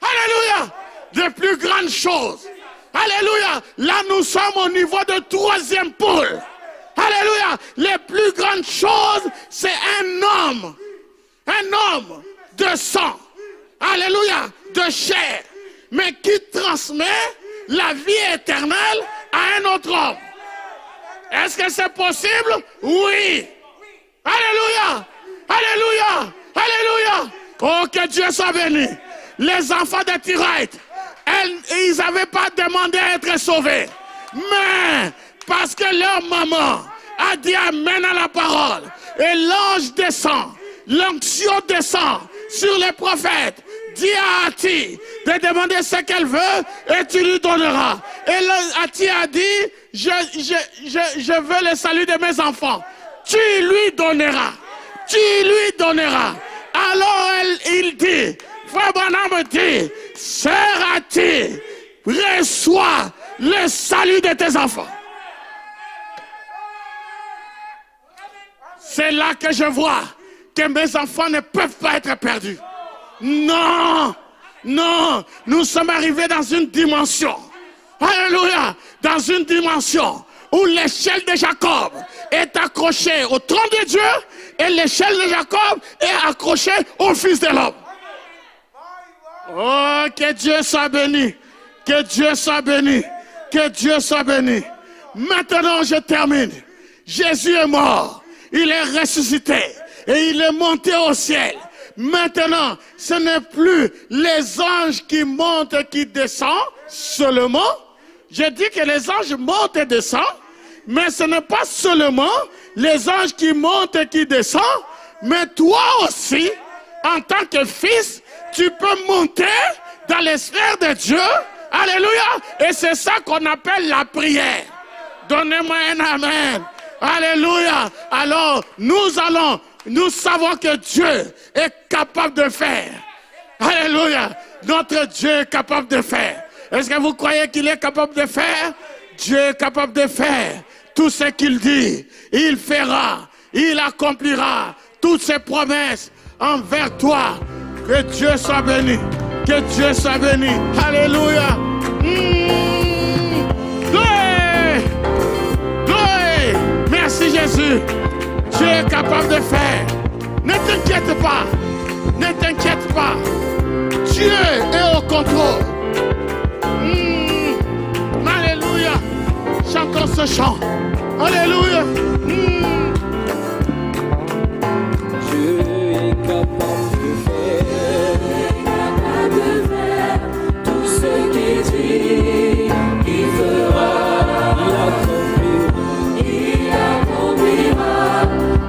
Alléluia. De plus grandes choses. Alléluia. Là, nous sommes au niveau de 3e pôle. Alléluia. Les plus grandes choses, c'est un homme de sang. Alléluia. De chair. Mais qui transmet la vie éternelle à un autre homme. Est-ce que c'est possible? Oui. Alléluia. Alléluia. Alléluia. Oh, que Dieu soit béni. Les enfants de Tiraïte, ils n'avaient pas demandé à être sauvés. Mais parce que leur maman a dit amen à la parole. Et l'ange descend. L'onction descend sur les prophètes. Dis à Hati de demander ce qu'elle veut et tu lui donneras. Et Hati a dit, je veux le salut de mes enfants. Tu lui donneras. Tu lui donneras. Alors il dit, Frère Branham dit, Sœur Hati, reçois le salut de tes enfants. C'est là que je vois que mes enfants ne peuvent pas être perdus. Non, non, nous sommes arrivés dans une dimension. Alléluia, dans une dimension où l'échelle de Jacob est accrochée au trône de Dieu et l'échelle de Jacob est accrochée au Fils de l'homme. Oh, que Dieu soit béni. Que Dieu soit béni. Que Dieu soit béni. Maintenant, je termine. Jésus est mort. Il est ressuscité. Et il est monté au ciel. Maintenant, ce n'est plus les anges qui montent et qui descendent seulement. Je dis que les anges montent et descendent. Mais ce n'est pas seulement les anges qui montent et qui descendent. Mais toi aussi, en tant que fils, tu peux monter dans les sphères de Dieu. Alléluia. Et c'est ça qu'on appelle la prière. Donnez-moi un amen. Alléluia. Alors, nous savons que Dieu est capable de faire. Alléluia. Notre Dieu est capable de faire. Est-ce que vous croyez qu'il est capable de faire? Dieu est capable de faire tout ce qu'il dit. Il fera. Il accomplira toutes ses promesses envers toi. Que Dieu soit béni. Que Dieu soit béni. Alléluia. Gloire. Gloire. Merci Jésus. Dieu est capable de faire. Ne t'inquiète pas. Ne t'inquiète pas. Dieu est au contrôle. Alléluia. Chantons ce chant. Alléluia. Dieu est capable de faire tout ce qu'il dit. Il fera, il accomplira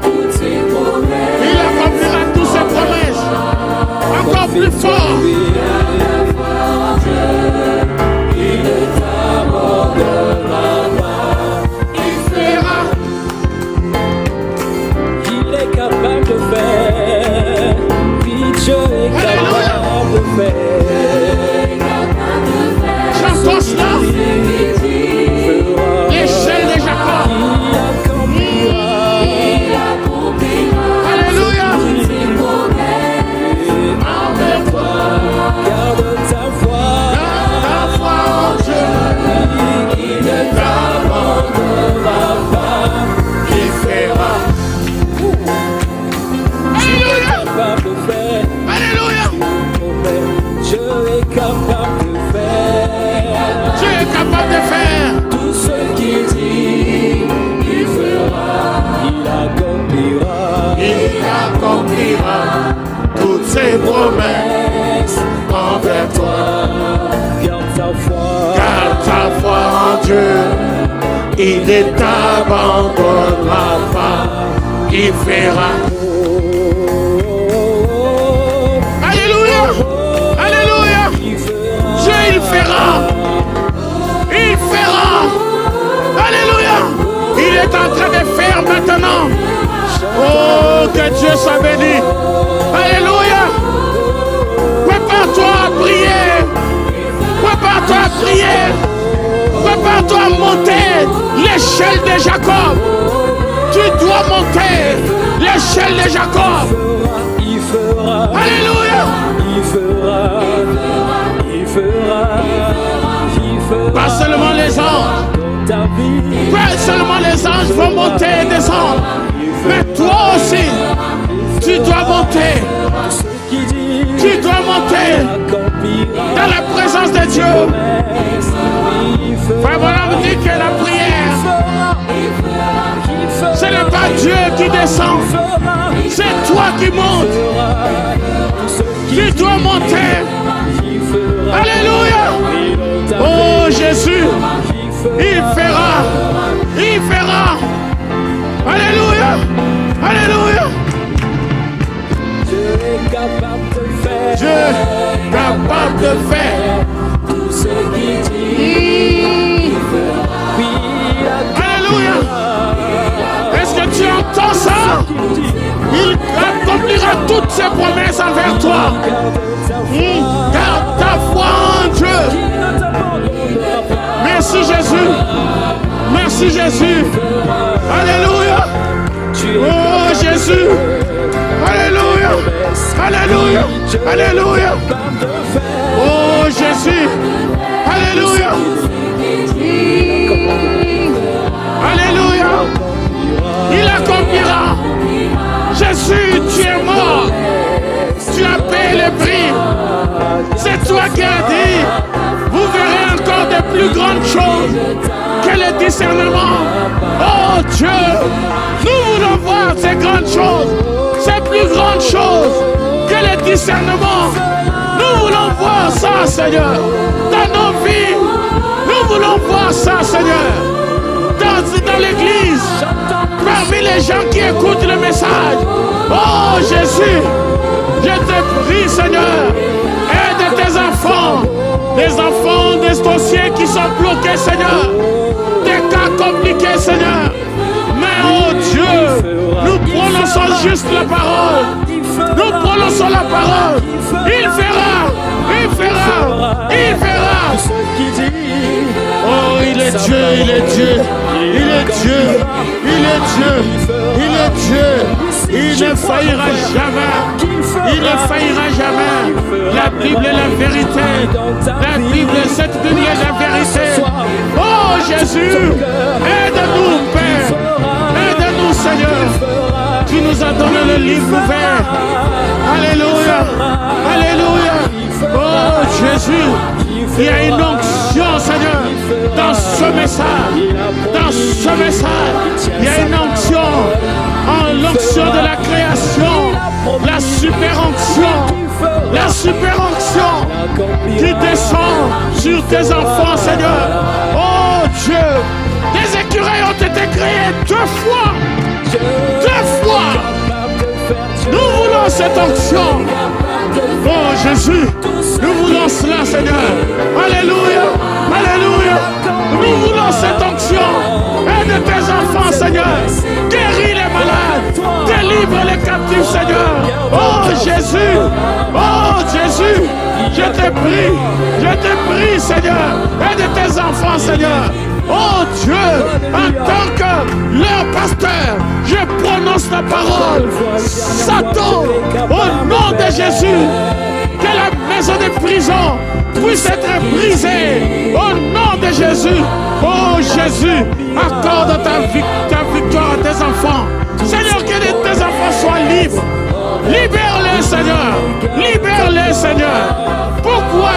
toutes ses promesses. Il accomplira toutes ses promesses. Encore plus fort. Il ne t'abandonnera pas. Il fera. Il est capable de faire. Oui, Dieu est capable de faire. Chantons cela. L'échelle de Jacob. Il accomplira. Alléluia. Envers toi, garde ta foi. La foi en Dieu. Il ne t'abandonnera pas. Il fera. Alléluia. Capable de faire. Alléluia. Dieu est capable de faire. Dieu est capable de faire. Tout ce qu'il dit, il fera. Il accomplira. Il accomplira toutes ses promesses envers toi. Garde ta foi. Garde ta foi en Dieu. Il ne t'abandonnera pas. Il fera. Alléluia. Alléluia. Dieu, il fera. Il fera. Alléluia. Il est en train de faire maintenant. Oh, que Dieu soit béni. Alléluia. Prépare-toi à prier. Prépare-toi à prier. Prépare-toi à monter l'échelle de Jacob. Tu dois monter l'échelle de Jacob. Il fera. Alléluia. Il fera. Il fera. Il fera. Pas seulement les anges. Ta vie. Pas seulement les anges vont monter et descendre. Mais toi aussi, tu dois monter. Tu dois monter dans la présence de Dieu. Frère Branham dit que la prière, ce n'est pas Dieu qui descend, c'est toi qui montes. Tu dois monter. Alléluia. Oh Jésus, il fera. Il fera. Alléluia. Alléluia. Dieu est capable de faire. Dieu est capable de faire tout ce qu'il dit. Il fera. Oui, Alléluia. Est-ce que tu entends ça? Il accomplira toutes ses promesses envers toi. Garde ta foi en Dieu. Merci Jésus. Merci Jésus. Alléluia. Oh Jésus. Alléluia. Alléluia. Alléluia. Oh Jésus. Alléluia. Alléluia. Il accomplira. Jésus, tu es mort. Tu as payé le prix. C'est toi qui as dit. Vous verrez choses. Quel est le discernement? Oh Dieu, nous voulons voir ces grandes choses, ces plus grandes choses. Quel est le discernement? Nous voulons voir ça, Seigneur, dans nos vies. Nous voulons voir ça, Seigneur, dans l'église, parmi les gens qui écoutent le message. Oh Jésus, je te prie, Seigneur, aide tes enfants, des enfants, des dossiers qui sont bloqués, Seigneur, des cas compliqués, Seigneur. Mais oh Dieu, nous prononçons juste la parole. Nous prononçons la parole. Il fera, il fera, il fera. Oh, il est Dieu, il est Dieu, il est Dieu, il est Dieu, il est Dieu. Il ne faillira jamais. Il ne faillira jamais. La Bible est la vérité. La Bible, cette Bible est la vérité. Oh Jésus, aide-nous, Père. Aide-nous, Seigneur. Tu nous as donné le livre ouvert. Alléluia. Alléluia. Oh Jésus, il y a une onction, Seigneur, dans ce message. Dans ce message, il y a une onction. L'onction de la création, la super onction, la super onction qui descend sur tes enfants, Seigneur. Oh Dieu, des écureuils ont été créés 2 fois. 2 fois. Nous voulons cette onction. Oh Jésus, nous voulons cela, Seigneur. Alléluia, alléluia. Nous voulons cette onction. Aide tes enfants, Seigneur. Guéris les malades. Délivre les captifs, Seigneur. Oh Jésus, oh Jésus, je te prie, Seigneur. Aide tes enfants, Seigneur. Oh Dieu, en tant que leur pasteur, je prononce la parole. Satan, au nom de Jésus, que la maison de prison puisse être brisée. Au nom de Jésus. Oh Jésus, accorde ta victoire à tes enfants. Seigneur, que tes enfants soient libres. Libère-les, Seigneur. Libère-les, Seigneur. Pourquoi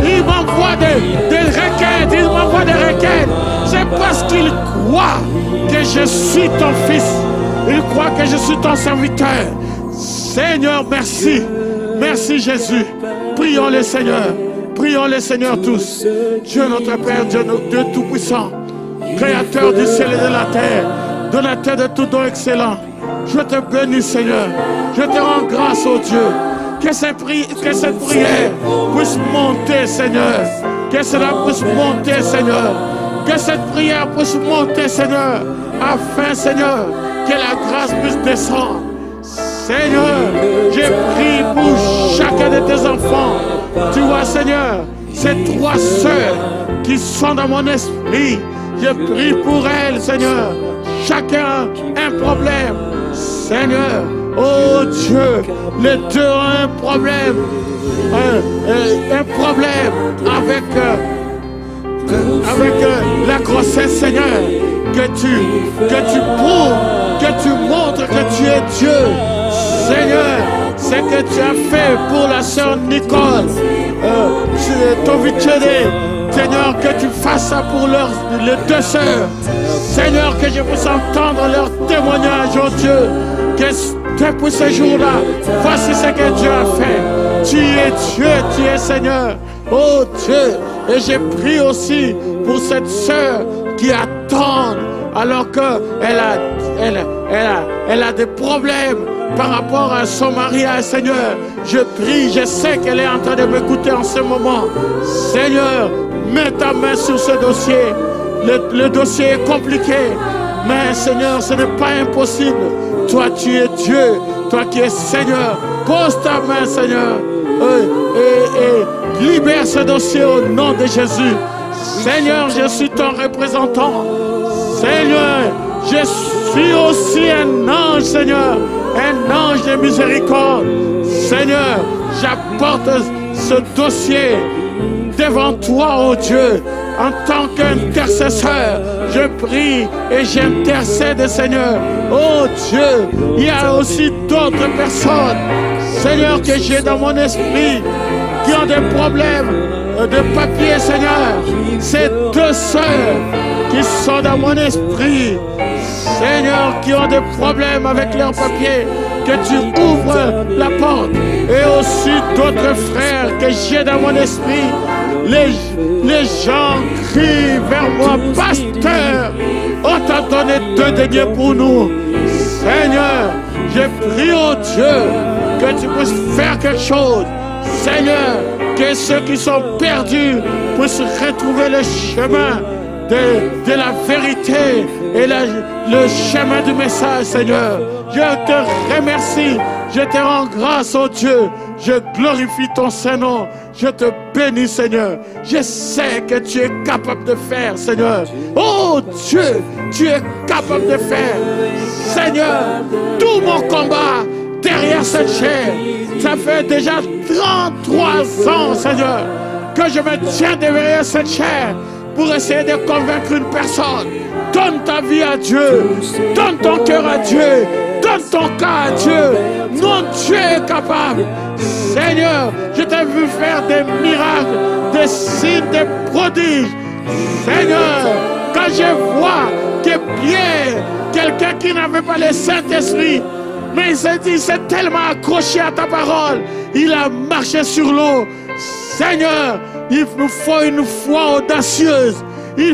ils m'envoient des requêtes? Ils m'envoient des requêtes. C'est parce qu'ils croient que je suis ton fils. Ils croient que je suis ton serviteur. Seigneur, merci. Merci, Jésus. Prions le Seigneur. Prions le Seigneur tous. Dieu notre Père, Dieu Tout-Puissant, Créateur du ciel et de la terre, donateur de tout don excellent. Je te bénis, Seigneur. Je te rends grâce, oh Dieu. Que cette prière puisse monter, Seigneur. Que cela puisse monter, Seigneur. Que cette prière puisse monter, Seigneur. Afin, Seigneur, que la grâce puisse descendre. Seigneur, j'ai prié pour chacun de tes enfants. Tu vois, Seigneur, ces 3 sœurs qui sont dans mon esprit. Je prie pour elles, Seigneur. Chacun un problème. Seigneur, oh Dieu, les 2 ont un problème. Un problème avec la grossesse, Seigneur. Que tu prouves, que tu montres que tu es Dieu. Seigneur, ce que tu as fait pour la sœur Nicole, Seigneur, que tu fasses ça pour les 2 sœurs. Seigneur, que je puisse entendre leur témoignage, oh Dieu. Que depuis ce jour-là, voici ce que Dieu a fait. Tu es Dieu, tu es Seigneur. Oh Dieu, et j'ai prié aussi pour cette sœur qui attend alors qu'elle a des problèmes par rapport à son mariage, Seigneur. Je prie, je sais qu'elle est en train de m'écouter en ce moment. Seigneur, mets ta main sur ce dossier. Le dossier est compliqué, mais Seigneur, ce n'est pas impossible. Toi, tu es Dieu, toi qui es Seigneur. Pose ta main, Seigneur, et libère ce dossier au nom de Jésus. Seigneur, je suis ton représentant. Seigneur, je suis aussi un ange, Seigneur, un ange de miséricorde. Seigneur, j'apporte ce dossier devant toi, oh Dieu, en tant qu'intercesseur. Je prie et j'intercède, Seigneur. Oh Dieu, il y a aussi d'autres personnes, Seigneur, que j'ai dans mon esprit, qui ont des problèmes de papier, Seigneur. Ces deux sœurs qui sont dans mon esprit, Seigneur, qui ont des problèmes avec leurs papiers, que tu ouvres la porte. Et aussi d'autres frères que j'ai dans mon esprit. Les gens crient vers moi, pasteur, on t'a donné 2 deniers pour nous. Seigneur, je prie au Dieu que tu puisses faire quelque chose. Seigneur, que ceux qui sont perdus puissent retrouver le chemin de la vérité et le chemin du message, Seigneur. Je te remercie, je te rends grâce, oh Dieu. Je glorifie ton Saint-Nom. Je te bénis, Seigneur. Je sais que tu es capable de faire, Seigneur. Oh Dieu, tu es capable de faire. Seigneur, tout mon combat derrière cette chair, ça fait déjà 33 ans, Seigneur, que je me tiens derrière cette chair pour essayer de convaincre une personne. Donne ta vie à Dieu. Donne ton cœur à Dieu. Donne ton cas à Dieu. Non, Dieu est capable. Seigneur, je t'ai vu faire des miracles, des signes, des prodiges. Seigneur, quand je vois que Pierre, quelqu'un qui n'avait pas le Saint-Esprit, mais il s'est dit, c'est tellement accroché à ta parole, il a marché sur l'eau. Seigneur, il nous faut une foi audacieuse. Il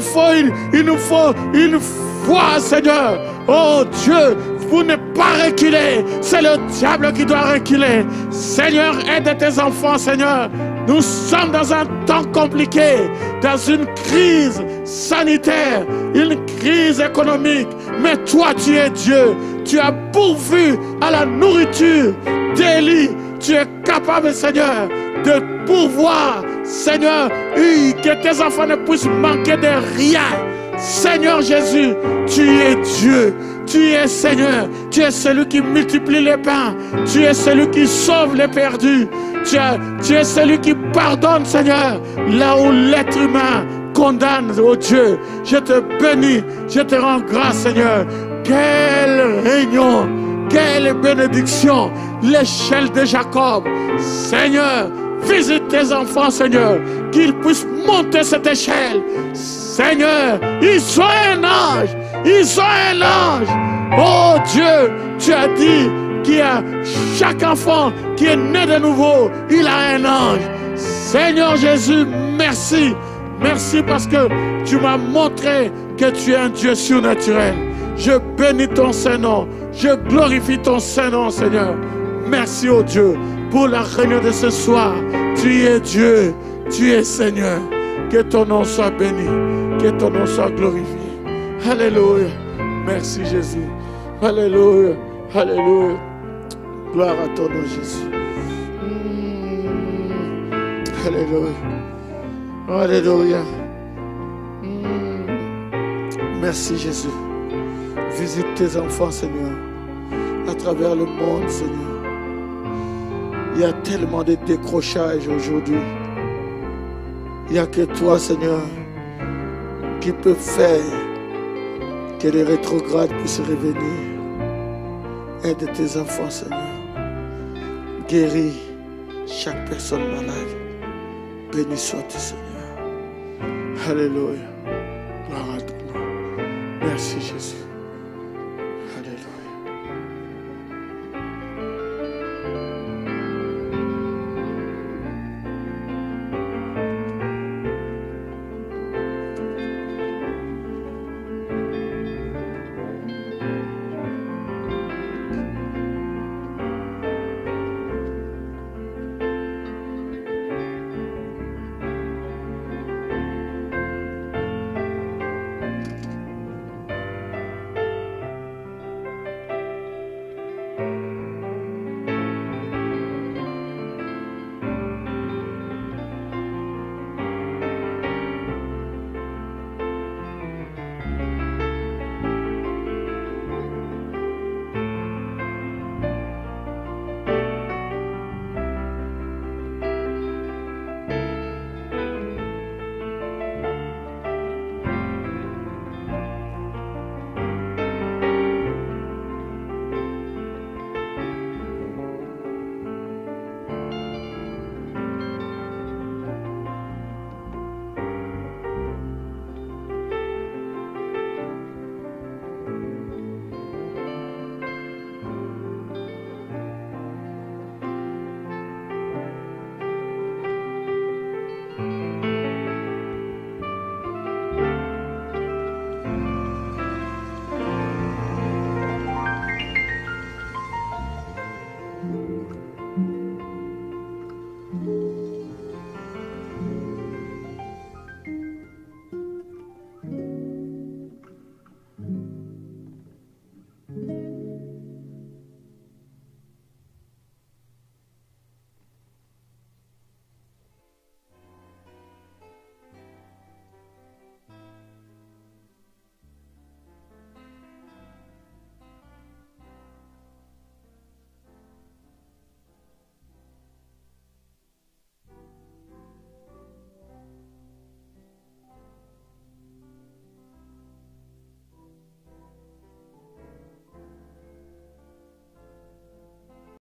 nous faut une foi, Seigneur. Oh Dieu, pour ne pas reculer. C'est le diable qui doit reculer. Seigneur, aide tes enfants, Seigneur. Nous sommes dans un temps compliqué, dans une crise sanitaire, une crise économique. Mais toi, tu es Dieu. Tu as pourvu à la nourriture d'Élie. Tu es capable, Seigneur, de pourvoir, Seigneur, que tes enfants ne puissent manquer de rien. Seigneur Jésus, tu es Dieu, tu es Seigneur, tu es celui qui multiplie les pains, tu es celui qui sauve les perdus, tu es celui qui pardonne, Seigneur, là où l'être humain condamne, oh Dieu. Je te bénis, je te rends grâce, Seigneur. Quelle réunion, quelle bénédiction, l'échelle de Jacob. Seigneur, visite tes enfants, Seigneur, qu'ils puissent monter cette échelle. Seigneur, ils sont un ange, ils sont un ange. Oh Dieu, tu as dit qu'il y a chaque enfant qui est né de nouveau, il a un ange. Seigneur Jésus, merci. Merci parce que tu m'as montré que tu es un Dieu surnaturel. Je bénis ton Saint-Nom, je glorifie ton Saint-Nom, Seigneur. Merci, oh Dieu, pour la réunion de ce soir. Tu es Dieu, tu es Seigneur. Que ton nom soit béni, que ton nom soit glorifié. Alléluia. Merci Jésus. Alléluia. Alléluia. Gloire à ton nom, Jésus. Alléluia. Alléluia. Merci Jésus. Visite tes enfants, Seigneur, à travers le monde, Seigneur. Il y a tellement de décrochages aujourd'hui. Il n'y a que toi, Seigneur, qui peut faire que les rétrogrades puissent revenir. Aide tes enfants, Seigneur. Guéris chaque personne malade. Béni sois-tu, Seigneur. Alléluia. Gloire à ton nom. Merci, Jésus.